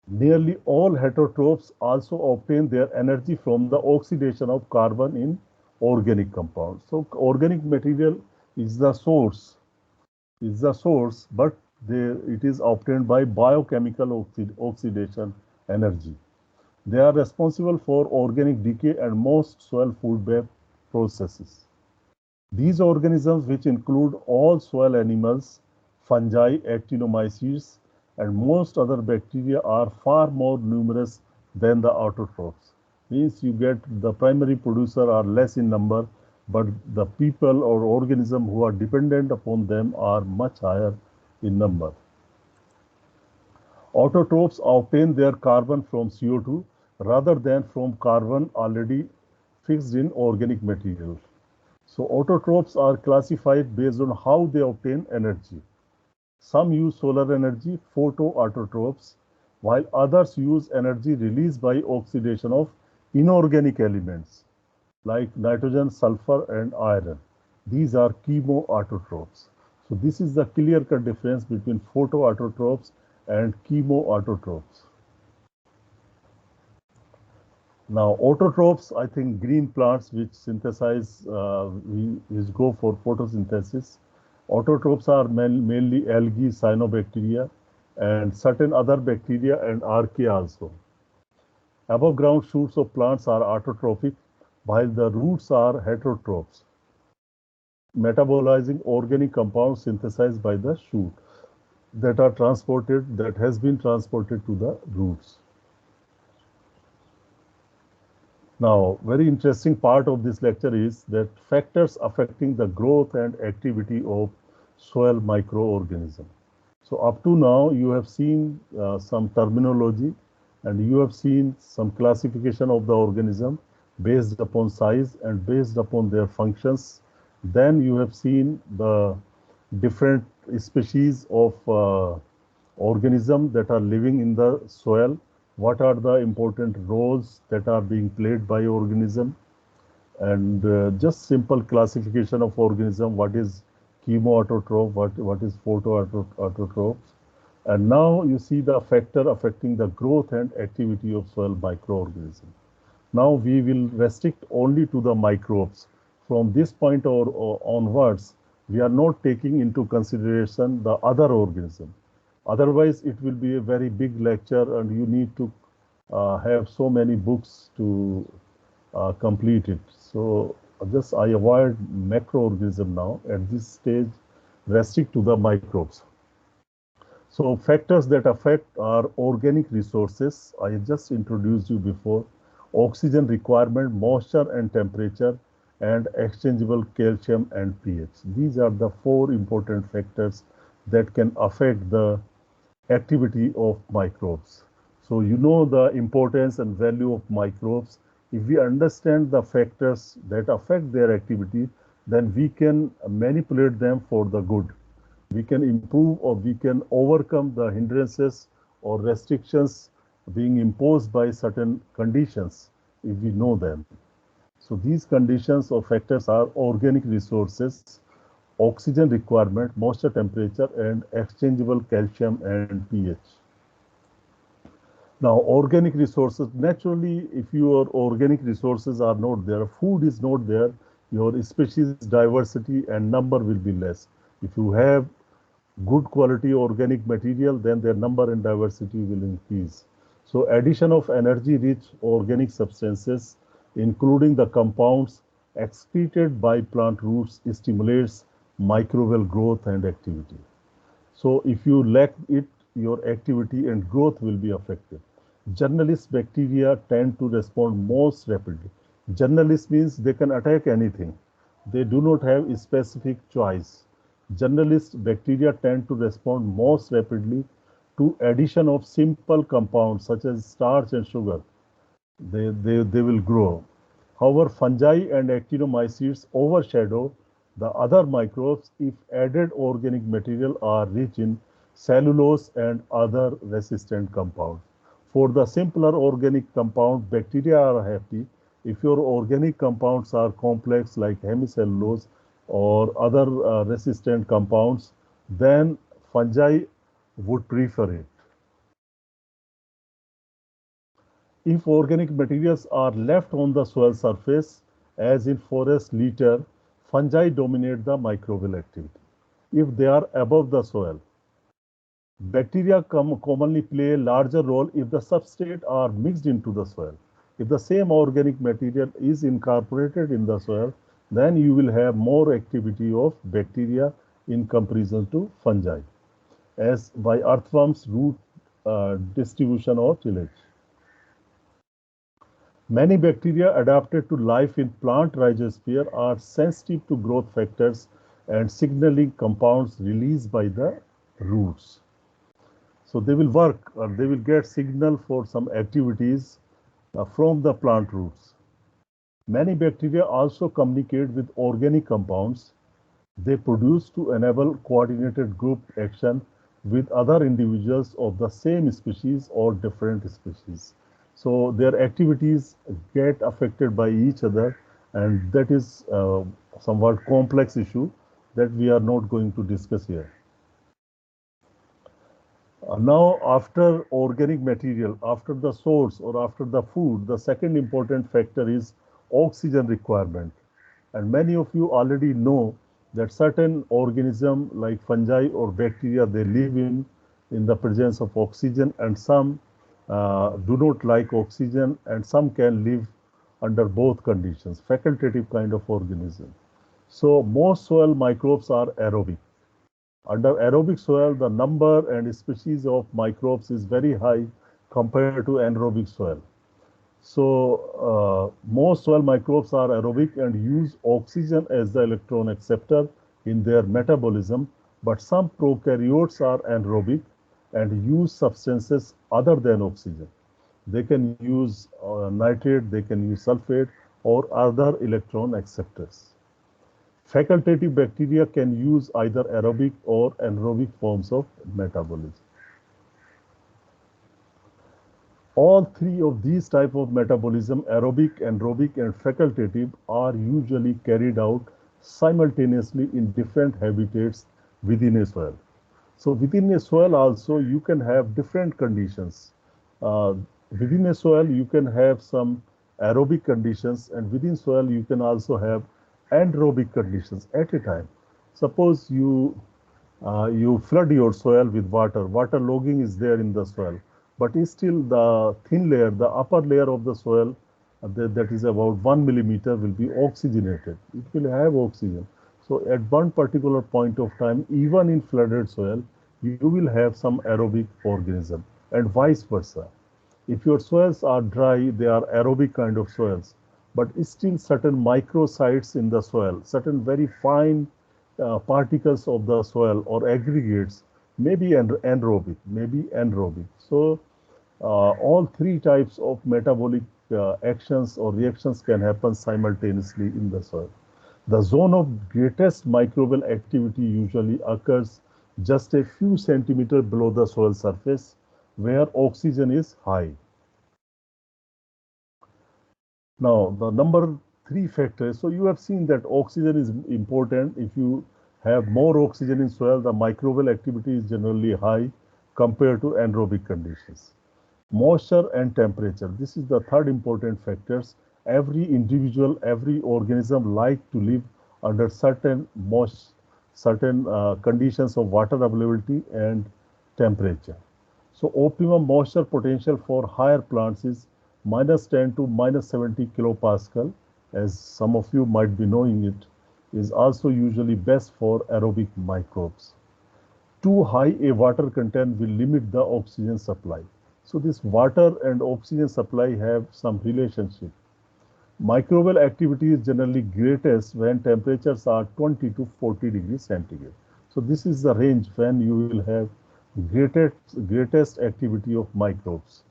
Speaker 1: Nearly all heterotrophs also obtain their energy from the oxidation of carbon in organic compounds. So organic material is the source, but it is obtained by biochemical oxidation energy. They are responsible for organic decay and most soil food web processes. These organisms, which include all soil animals, fungi, actinomycetes, and most other bacteria, are far more numerous than the autotrophs. Means you get the primary producer are less in number, but the people or organism who are dependent upon them are much higher in number. Autotrophs obtain their carbon from CO2 rather than from carbon already fixed in organic material. So autotrophs are classified based on how they obtain energy. Some use solar energy, photoautotrophs, while others use energy released by oxidation of inorganic elements like nitrogen, sulfur, and iron. These are chemoautotrophs. So this is the clear-cut difference between photoautotrophs and chemoautotrophs. Now, autotrophs, I think green plants which synthesize, which go for photosynthesis. Autotrophs are mainly algae, cyanobacteria, and certain other bacteria and archaea also. Above ground shoots of plants are autotrophic, while the roots are heterotrophs. metabolizing organic compounds synthesized by the shoot that has been transported to the roots. Now, very interesting part of this lecture is that factors affecting the growth and activity of soil microorganism. So up to now, you have seen some terminology and you have seen some classification of the organism based upon size and based upon their functions. Then you have seen the different species of organisms that are living in the soil. What are the important roles that are being played by organism, and just simple classification of organism, what is chemoautotroph, what is photoautotroph. And now you see the factor affecting the growth and activity of soil microorganism. Now we will restrict only to the microbes. From this point or onwards, we are not taking into consideration the other organism. Otherwise, it will be a very big lecture and you need to have so many books to complete it. So just I avoid macroorganism now at this stage, restrict to the microbes. So factors that affect are organic resources. I just introduced you before. Oxygen requirement, moisture and temperature, and exchangeable calcium and pH. These are the 4 important factors that can affect the activity of microbes. So you know the importance and value of microbes. If we understand the factors that affect their activity, then we can manipulate them for the good. We can improve or we can overcome the hindrances or restrictions being imposed by certain conditions if we know them. So these conditions or factors are organic resources, oxygen requirement, moisture temperature, and exchangeable calcium and pH. Now, organic resources, naturally, if your organic resources are not there, food is not there, your species diversity and number will be less. If you have good quality organic material, then their number and diversity will increase. So addition of energy-rich organic substances, including the compounds excreted by plant roots, stimulates microbial growth and activity. So if you lack it, your activity and growth will be affected. Journalist bacteria tend to respond most rapidly. Journalist means they can attack anything. They do not have a specific choice. Journalist bacteria tend to respond most rapidly to addition of simple compounds such as starch and sugar. They will grow. However, fungi and actinomycetes overshadow the other microbes if added organic material are rich in cellulose and other resistant compounds. For the simpler organic compound, bacteria are happy. If your organic compounds are complex like hemicellulose or other resistant compounds, then fungi would prefer it. If organic materials are left on the soil surface, as in forest litter, fungi dominate the microbial activity. If they are above the soil, bacteria commonly play a larger role if the substrate are mixed into the soil. If the same organic material is incorporated in the soil, then you will have more activity of bacteria in comparison to fungi, as by earthworms' root distribution or tillage. Many bacteria adapted to life in plant rhizosphere are sensitive to growth factors and signaling compounds released by the roots. So they will work or they will get signal for some activities from the plant roots. Many bacteria also communicate with organic compounds they produce to enable coordinated group action with other individuals of the same species or different species. So their activities get affected by each other, and that is somewhat complex issue that we are not going to discuss here. Now, after organic material, after the source or after the food, the second important factor is oxygen requirement. And many of you already know that certain organisms like fungi or bacteria, they live in the presence of oxygen, and some do not like oxygen, and some can live under both conditions, facultative kind of organism. So most soil microbes are aerobic. Under aerobic soil, the number and species of microbes is very high compared to anaerobic soil. So most soil microbes are aerobic and use oxygen as the electron acceptor in their metabolism, but some prokaryotes are anaerobic and use substances other than oxygen. They can use nitrate, they can use sulfate or other electron acceptors. Facultative bacteria can use either aerobic or anaerobic forms of metabolism. All three of these type of metabolism, aerobic, anaerobic, and facultative, are usually carried out simultaneously in different habitats within a soil. So within a soil also you can have different conditions. Uh, Within a soil you can have some aerobic conditions, and within soil you can also have anaerobic conditions at a time. Suppose you flood your soil with water. Water logging is there in the soil, but still the thin layer, the upper layer of the soil, that is about 1 millimeter, will be oxygenated. It will have oxygen. So at one particular point of time, even in flooded soil, you will have some aerobic organism, and vice versa. If your soils are dry, they are aerobic kind of soils, but still certain microcytes in the soil, certain very fine particles of the soil or aggregates may be anaerobic, may be anaerobic. So all three types of metabolic actions or reactions can happen simultaneously in the soil. The zone of greatest microbial activity usually occurs just a few centimeters below the soil surface, where oxygen is high. Now, the number three factor, so you have seen that oxygen is important. If you have more oxygen in soil, the microbial activity is generally high compared to anaerobic conditions. Moisture and temperature, this is the third important factors. Every individual, every organism like to live under certain conditions of water availability and temperature. So optimum moisture potential for higher plants is -10 to -70 kilopascal, as some of you might be knowing it, is also usually best for aerobic microbes. Too high a water content will limit the oxygen supply. So this water and oxygen supply have some relationship. Microbial activity is generally greatest when temperatures are 20 to 40 degrees centigrade. So this is the range when you will have greatest activity of microbes.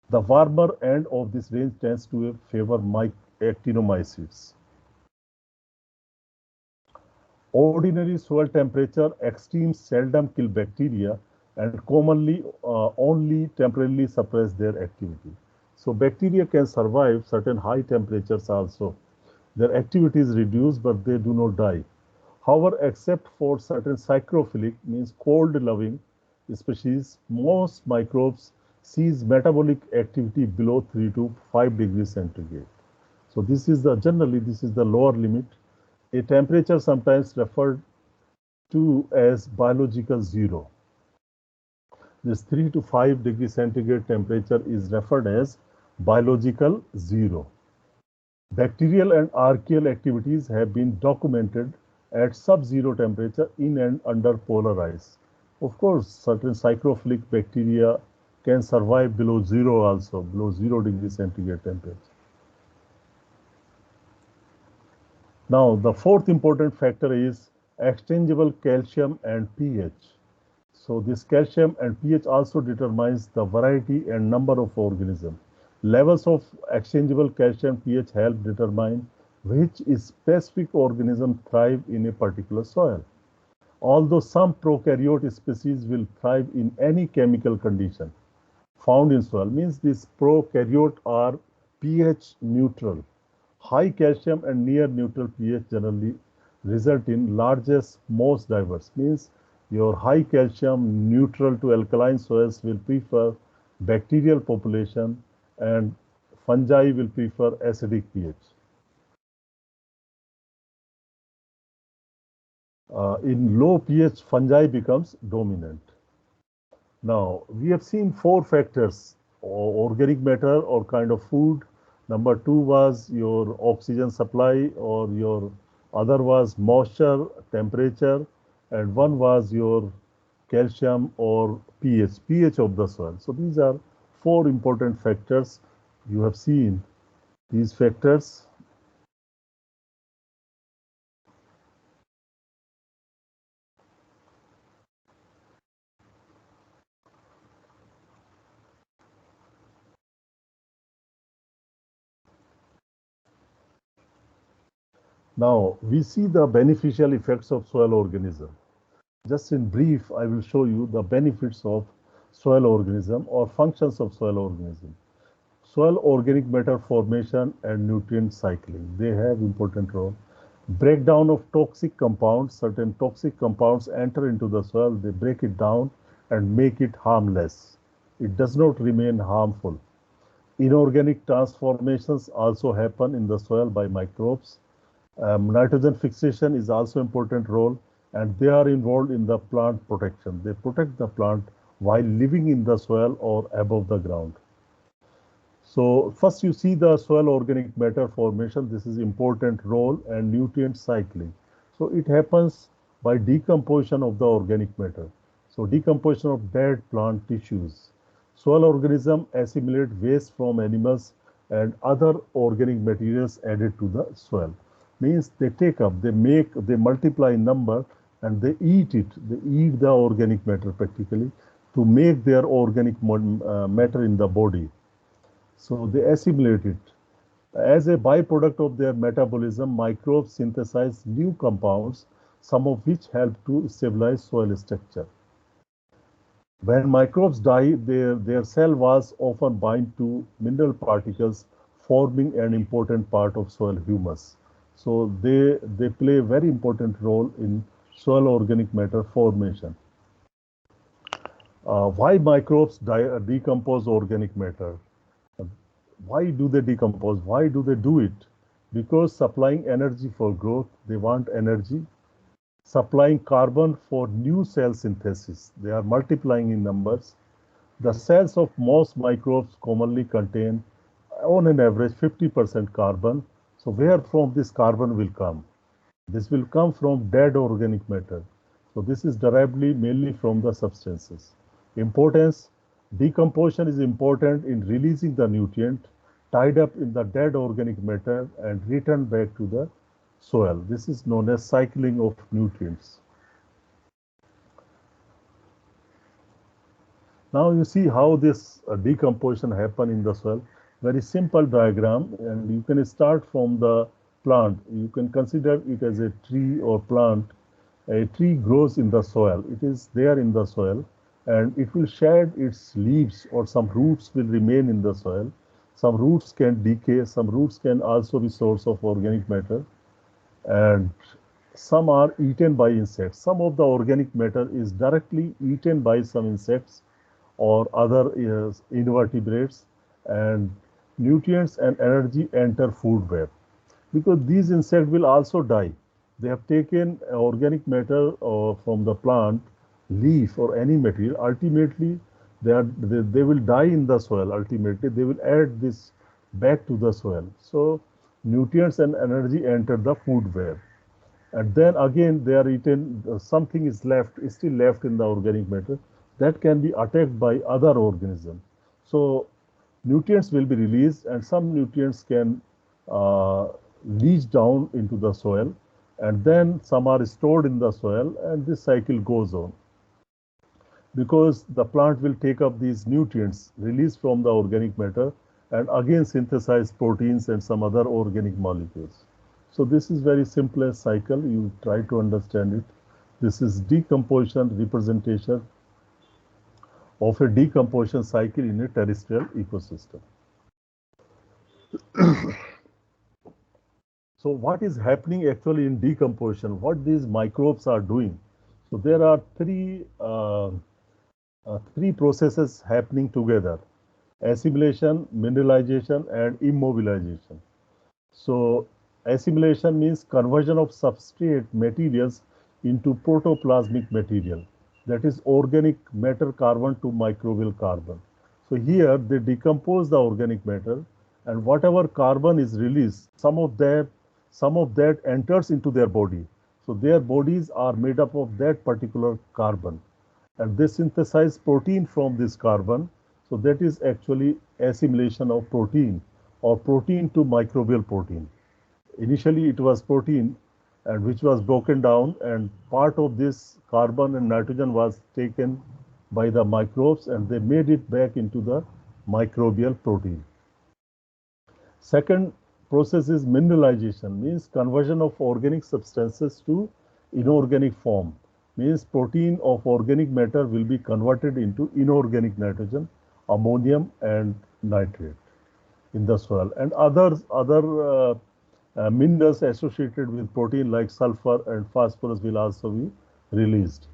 Speaker 1: The warmer end of this range tends to favor actinomycetes. Ordinary soil temperature extremes seldom kill bacteria and commonly only temporarily suppress their activity. So bacteria can survive certain high temperatures also. Their activity is reduced, but they do not die. However, except for certain psychrophilic, means cold-loving species, most microbes cease metabolic activity below 3 to 5 degrees centigrade. So this is generally this is the lower limit. A temperature sometimes referred to as biological zero. This 3 to 5 degrees centigrade temperature is referred as biological zero. Bacterial and archaeal activities have been documented at sub-zero temperature in and under polar ice. Of course, certain psychrophilic bacteria can survive below zero also, below 0 degrees centigrade temperature. Now, the fourth important factor is exchangeable calcium and pH. So this calcium and pH also determines the variety and number of organisms. Levels of exchangeable calcium pH help determine which specific organism thrive in a particular soil. Although some prokaryote species will thrive in any chemical condition found in soil, means these prokaryote are pH neutral. High calcium and near neutral pH generally result in largest, most diverse, means your high calcium neutral to alkaline soils will prefer bacterial population and fungi will prefer acidic pH. In low pH, fungi becomes dominant. Now, we have seen four factors: organic matter or kind of food. Number two was your oxygen supply or your other was moisture, temperature, and one was your calcium or pH of the soil. So these are four important factors. You have seen these factors. Now we see the beneficial effects of soil organism. Just in brief, I will show you the benefits of soil organism or functions of soil organism. Soil organic matter formation and nutrient cycling, they have important role. Breakdown of toxic compounds, certain toxic compounds enter into the soil, they break it down and make it harmless. It does not remain harmful. Inorganic transformations also happen in the soil by microbes. Nitrogen fixation is also important role, and they are involved in the plant protection. They protect the plant while living in the soil or above the ground. So first you see the soil organic matter formation. This is important role and nutrient cycling. So it happens by decomposition of the organic matter. So decomposition of dead plant tissues. Soil organism assimilate waste from animals and other organic materials added to the soil. Means they take up, they multiply in number and they eat it. They eat the organic matter practically to make their organic matter in the body. So they assimilate it. As a byproduct of their metabolism, microbes synthesize new compounds, some of which help to stabilize soil structure. When microbes die, their cell walls often bind to mineral particles, forming an important part of soil humus. So they play a very important role in soil organic matter formation. Why microbes decompose organic matter? Why do they decompose? Why do they do it? Because supplying energy for growth, they want energy. Supplying carbon for new cell synthesis, they are multiplying in numbers. The cells of most microbes commonly contain, on an average, 50% carbon. So where from this carbon will come? This will come from dead organic matter. So this is derived mainly from the substances. Importance, decomposition is important in releasing the nutrient tied up in the dead organic matter and returned back to the soil. This is known as cycling of nutrients. Now you see how this decomposition happen in the soil. Very simple diagram, and you can start from the plant. You can consider it as a tree or plant. A tree grows in the soil. It is there in the soil and it will shed its leaves, or some roots will remain in the soil. Some roots can decay, some roots can also be source of organic matter, and some are eaten by insects. Some of the organic matter is directly eaten by some insects or other invertebrates, and nutrients and energy enter food web. Because these insects will also die. They have taken organic matter from the plant, leaf or any material. Ultimately, they will die in the soil. Ultimately, they will add this back to the soil. So nutrients and energy enter the food web. And then again, they are eaten, something is still left in the organic matter that can be attacked by other organisms. So nutrients will be released, and some nutrients can uh, leach down into the soil, and then some are stored in the soil, and this cycle goes on. Because the plant will take up these nutrients released from the organic matter and again synthesize proteins and some other organic molecules. So this is very simple cycle. You try to understand it. This is decomposition representation of a decomposition cycle in a terrestrial ecosystem. So what is happening actually in decomposition? What these microbes are doing? So there are three processes happening together: assimilation, mineralization, and immobilization. So assimilation means conversion of substrate materials into protoplasmic material, that is organic matter carbon to microbial carbon. So here they decompose the organic matter, and whatever carbon is released, some of them some of that enters into their body. So their bodies are made up of that particular carbon, and they synthesize protein from this carbon. So that is actually assimilation of protein, or protein to microbial protein. Initially it was protein, and which was broken down, and part of this carbon and nitrogen was taken by the microbes, and they made it back into the microbial protein. Second process is mineralization, means conversion of organic substances to inorganic form, means protein of organic matter will be converted into inorganic nitrogen, ammonium and nitrate in the soil, and other minerals associated with protein like sulfur and phosphorus will also be released.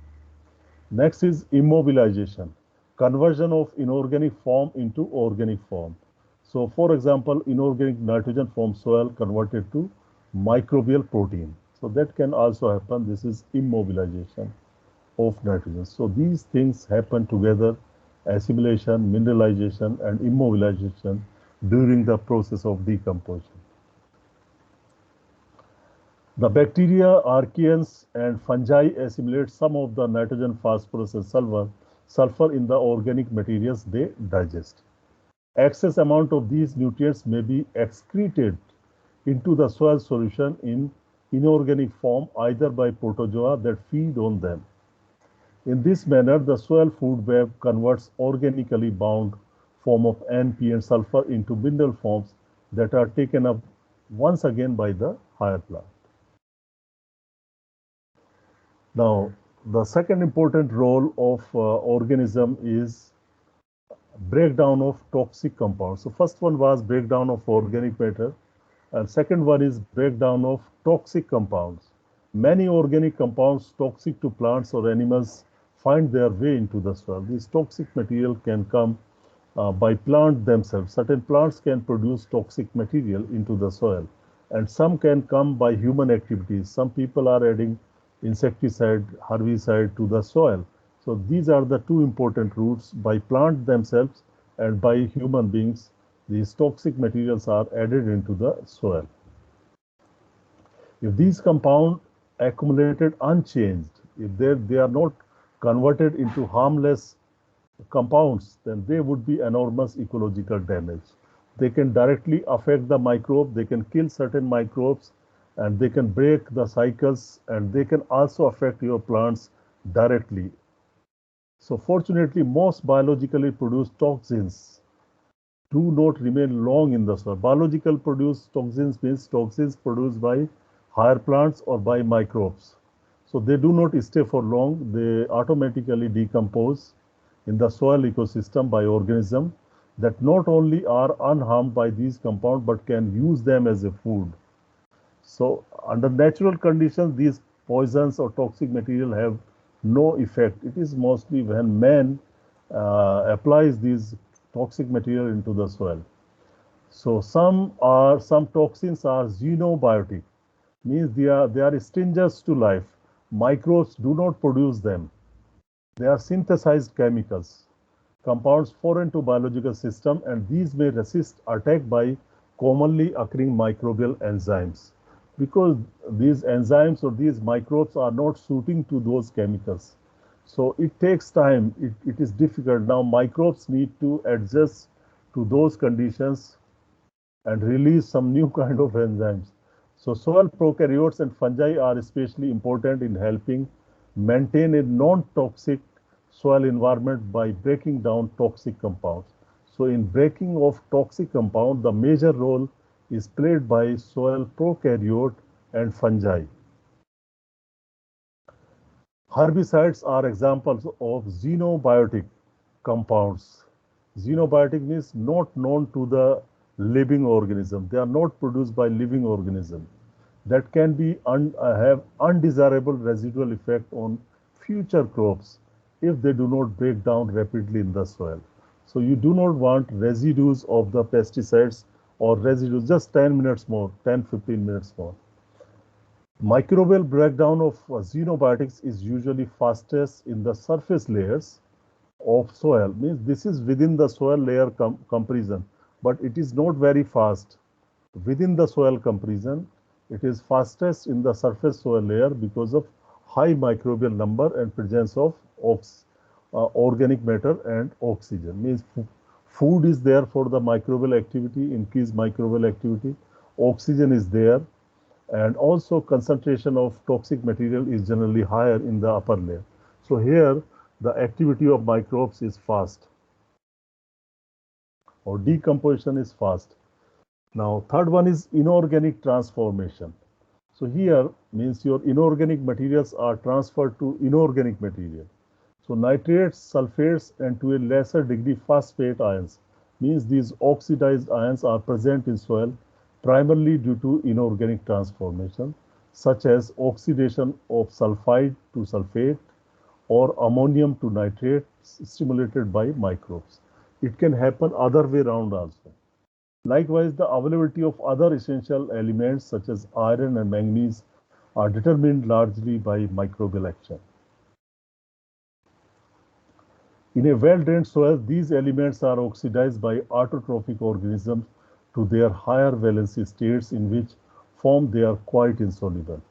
Speaker 1: Next is immobilization, conversion of inorganic form into organic form. So for example, inorganic nitrogen from soil converted to microbial protein. So that can also happen. This is immobilization of nitrogen. So these things happen together, assimilation, mineralization and immobilization during the process of decomposition. The bacteria, archaeans and fungi assimilate some of the nitrogen, phosphorus and sulfur in the organic materials they digest. Excess amount of these nutrients may be excreted into the soil solution in inorganic form, either by protozoa that feed on them. In this manner, the soil food web converts organically bound form of NP and sulfur into mineral forms that are taken up once again by the higher plant. Now, the second important role of organism is breakdown of toxic compounds. So first one was breakdown of organic matter, and second one is breakdown of toxic compounds. Many organic compounds toxic to plants or animals find their way into the soil. This toxic material can come by plant themselves. Certain plants can produce toxic material into the soil, and some can come by human activities. Some people are adding insecticide, herbicide to the soil. So these are the two important routes: by plant themselves and by human beings. These toxic materials are added into the soil. If these compounds accumulated unchanged, if they are not converted into harmless compounds, then they would be enormous ecological damage. They can directly affect the microbe, they can kill certain microbes, and they can break the cycles, and they can also affect your plants directly. So fortunately, most biologically produced toxins do not remain long in the soil. Biological produced toxins means toxins produced by higher plants or by microbes. So they do not stay for long. They automatically decompose in the soil ecosystem by organisms that not only are unharmed by these compounds but can use them as a food. So under natural conditions, these poisons or toxic material have no effect. It is mostly when man applies these toxic material into the soil. So some toxins are xenobiotic, means they are strangers to life. Microbes do not produce them. They are synthesized chemicals, compounds foreign to biological system, and these may resist attack by commonly occurring microbial enzymes, because these enzymes or these microbes are not suiting to those chemicals. So it takes time, it is difficult. Now microbes need to adjust to those conditions and release some new kind of enzymes. So soil prokaryotes and fungi are especially important in helping maintain a non-toxic soil environment by breaking down toxic compounds. So in breaking of toxic compound, the major role is played by soil prokaryote and fungi. Herbicides are examples of xenobiotic compounds. Xenobiotic means not known to the living organism. They are not produced by living organism. That can be have undesirable residual effect on future crops if they do not break down rapidly in the soil. So you do not want residues of the pesticides or residues just 10 minutes more, 10-15 minutes more. Microbial breakdown of xenobiotics is usually fastest in the surface layers of soil, means this is within the soil layer comparison, but it is not very fast within the soil comparison. It is fastest in the surface soil layer because of high microbial number and presence of organic matter and oxygen. Means food is there for the microbial activity, increased microbial activity. Oxygen is there, and also concentration of toxic material is generally higher in the upper layer. So here the activity of microbes is fast, or decomposition is fast. Now third one is inorganic transformation. So here means your inorganic materials are transferred to inorganic material. So nitrates, sulfates, and to a lesser degree phosphate ions means these oxidized ions are present in soil primarily due to inorganic transformation, such as oxidation of sulfide to sulfate or ammonium to nitrate stimulated by microbes. It can happen other way around also. Likewise, the availability of other essential elements such as iron and manganese are determined largely by microbial action. In a well-drained soil, these elements are oxidized by autotrophic organisms to their higher valency states, in which form they are quite insoluble.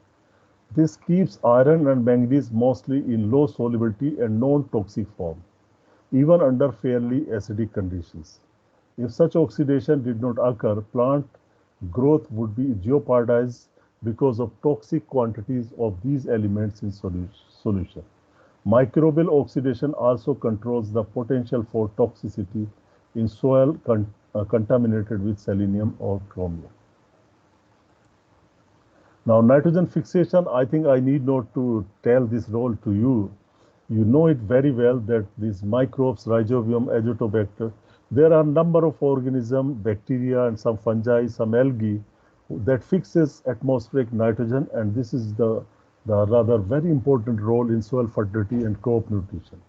Speaker 1: This keeps iron and manganese mostly in low solubility and non-toxic form, even under fairly acidic conditions. If such oxidation did not occur, plant growth would be jeopardized because of toxic quantities of these elements in solution. Microbial oxidation also controls the potential for toxicity in soil contaminated with selenium or chromium. Now, nitrogen fixation, I think I need not to tell this role to you. You know it very well that these microbes, Rhizobium, Azotobacter, there are a number of organisms, bacteria and some fungi, some algae that fixes atmospheric nitrogen, and this is the rather very important role in soil fertility and crop nutrition.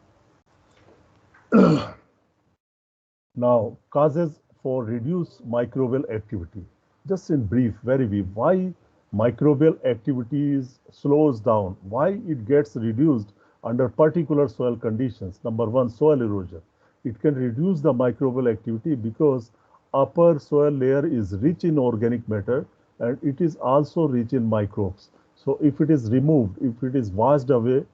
Speaker 1: Now, causes for reduced microbial activity. Just in brief, very brief, why microbial activities slows down, why it gets reduced under particular soil conditions. Number one, soil erosion. It can reduce the microbial activity because upper soil layer is rich in organic matter and it is also rich in microbes. So if it is removed, if it is washed away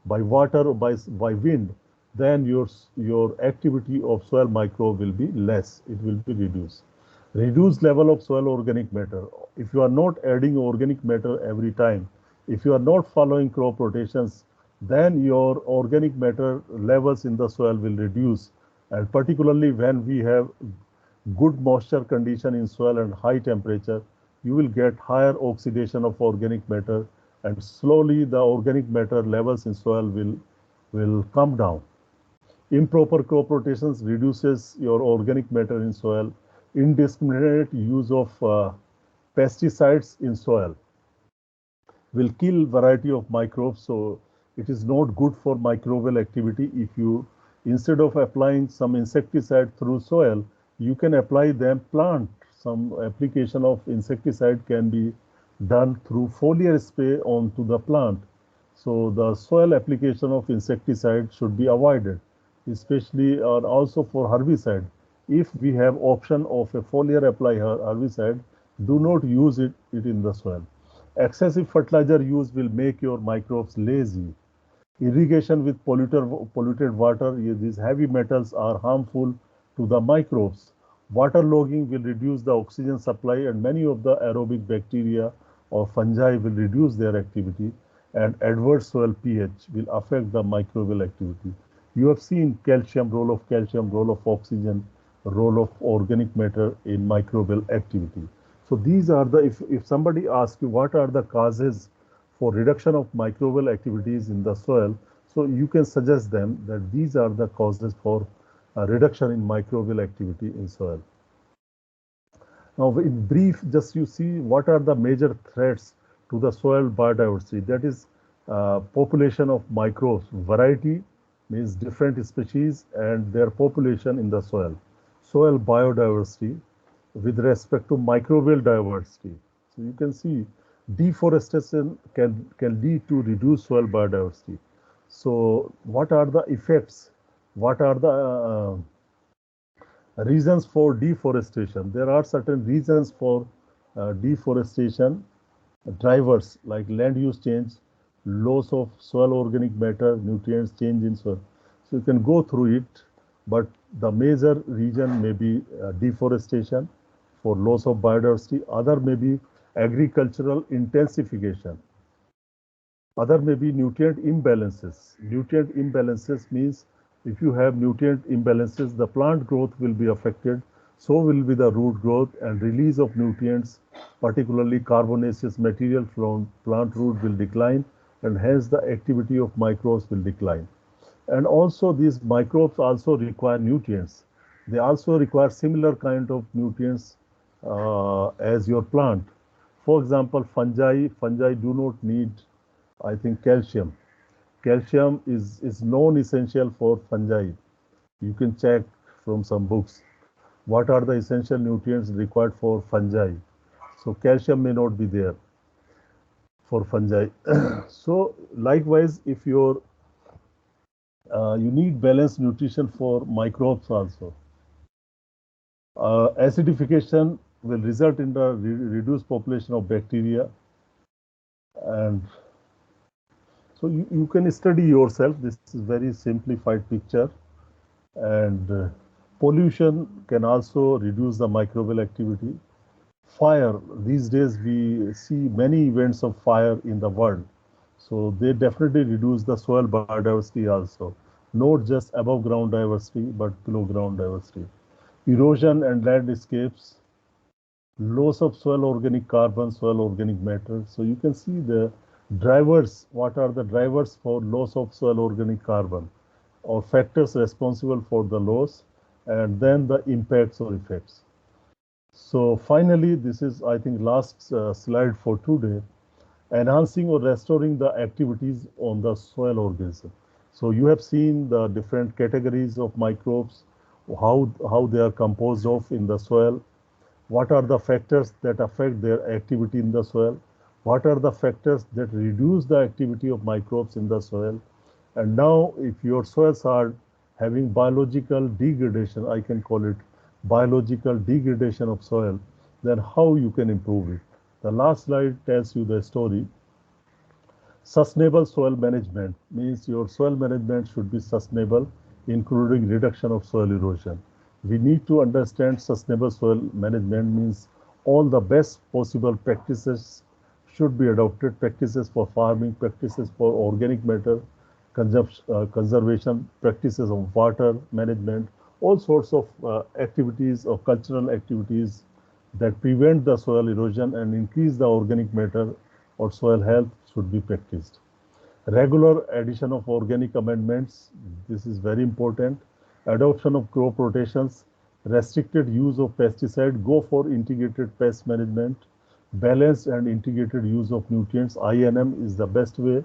Speaker 1: by water or by wind, then your activity of soil microbe will be less, it will be reduced. Reduced level of soil organic matter. If you are not adding organic matter every time, if you are not following crop rotations, then your organic matter levels in the soil will reduce. And particularly when we have good moisture condition in soil and high temperature, you will get higher oxidation of organic matter, and slowly the organic matter levels in soil will come down. Improper crop rotations reduces your organic matter in soil. Indiscriminate use of pesticides in soil will kill variety of microbes. So it is not good for microbial activity. If you, instead of applying some insecticide through soil, you can apply them plant. Some application of insecticide can be done through foliar spray onto the plant. So the soil application of insecticide should be avoided, especially or also for herbicide. If we have option of a foliar apply herbicide, do not use it in the soil. Excessive fertilizer use will make your microbes lazy. Irrigation with polluted water, these heavy metals are harmful to the microbes. Waterlogging will reduce the oxygen supply, and many of the aerobic bacteria or fungi will reduce their activity, and adverse soil pH will affect the microbial activity. You have seen calcium, role of oxygen, role of organic matter in microbial activity. So these are the, if somebody asks you what are the causes for reduction of microbial activities in the soil, so you can suggest them that these are the causes for reduction in microbial activity in soil. Now, in brief, just you see what are the major threats to the soil biodiversity. That is population of microbes. Variety means different species and their population in the soil. Soil biodiversity with respect to microbial diversity. So you can see deforestation can lead to reduced soil biodiversity. So what are the effects? What are the reasons for deforestation? There are certain reasons for deforestation. drivers like land use change, loss of soil organic matter, nutrients change in soil. So you can go through it, but the major reason may be deforestation for loss of biodiversity. Other may be agricultural intensification. Other may be nutrient imbalances. Nutrient imbalances means if you have nutrient imbalances, the plant growth will be affected. So will be the root growth and release of nutrients, particularly carbonaceous material from plant root will decline, and hence the activity of microbes will decline. And also these microbes also require nutrients. They also require similar kind of nutrients as your plant. For example, fungi do not need, I think, calcium. Calcium is non-essential for fungi. You can check from some books what are the essential nutrients required for fungi. So calcium may not be there for fungi. So likewise, if you need balanced nutrition for microbes also. Acidification will result in the reduced population of bacteria, and so you can study yourself. This is very simplified picture, and pollution can also reduce the microbial activity. Fire, these days we see many events of fire in the world, so they definitely reduce the soil biodiversity also, not just above ground diversity but below ground diversity. Erosion and landscapes, loss of soil organic carbon, soil organic matter. So you can see the drivers, what are the drivers for loss of soil organic carbon or factors responsible for the loss, and then the impacts or effects. So finally, this is, I think, last slide for today, enhancing or restoring the activities on the soil organism. So you have seen the different categories of microbes, how they are composed of in the soil, what are the factors that affect their activity in the soil, what are the factors that reduce the activity of microbes in the soil. And now if your soils are having biological degradation, I can call it biological degradation of soil, then how you can improve it. The last slide tells you the story. Sustainable soil management means your soil management should be sustainable, including reduction of soil erosion. We need to understand sustainable soil management means all the best possible practices should be adopted, practices for farming, practices for organic matter, conservation, practices of water management, all sorts of activities or cultural activities that prevent the soil erosion and increase the organic matter or soil health should be practiced. Regular addition of organic amendments, this is very important. Adoption of crop rotations, restricted use of pesticide, go for integrated pest management, balanced and integrated use of nutrients, INM is the best way.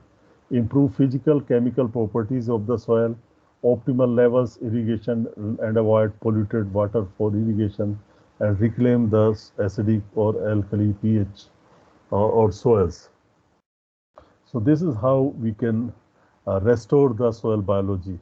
Speaker 1: Improve physical chemical properties of the soil, optimal levels irrigation and avoid polluted water for irrigation, and reclaim the acidic or alkali pH or soils. So this is how we can restore the soil biology.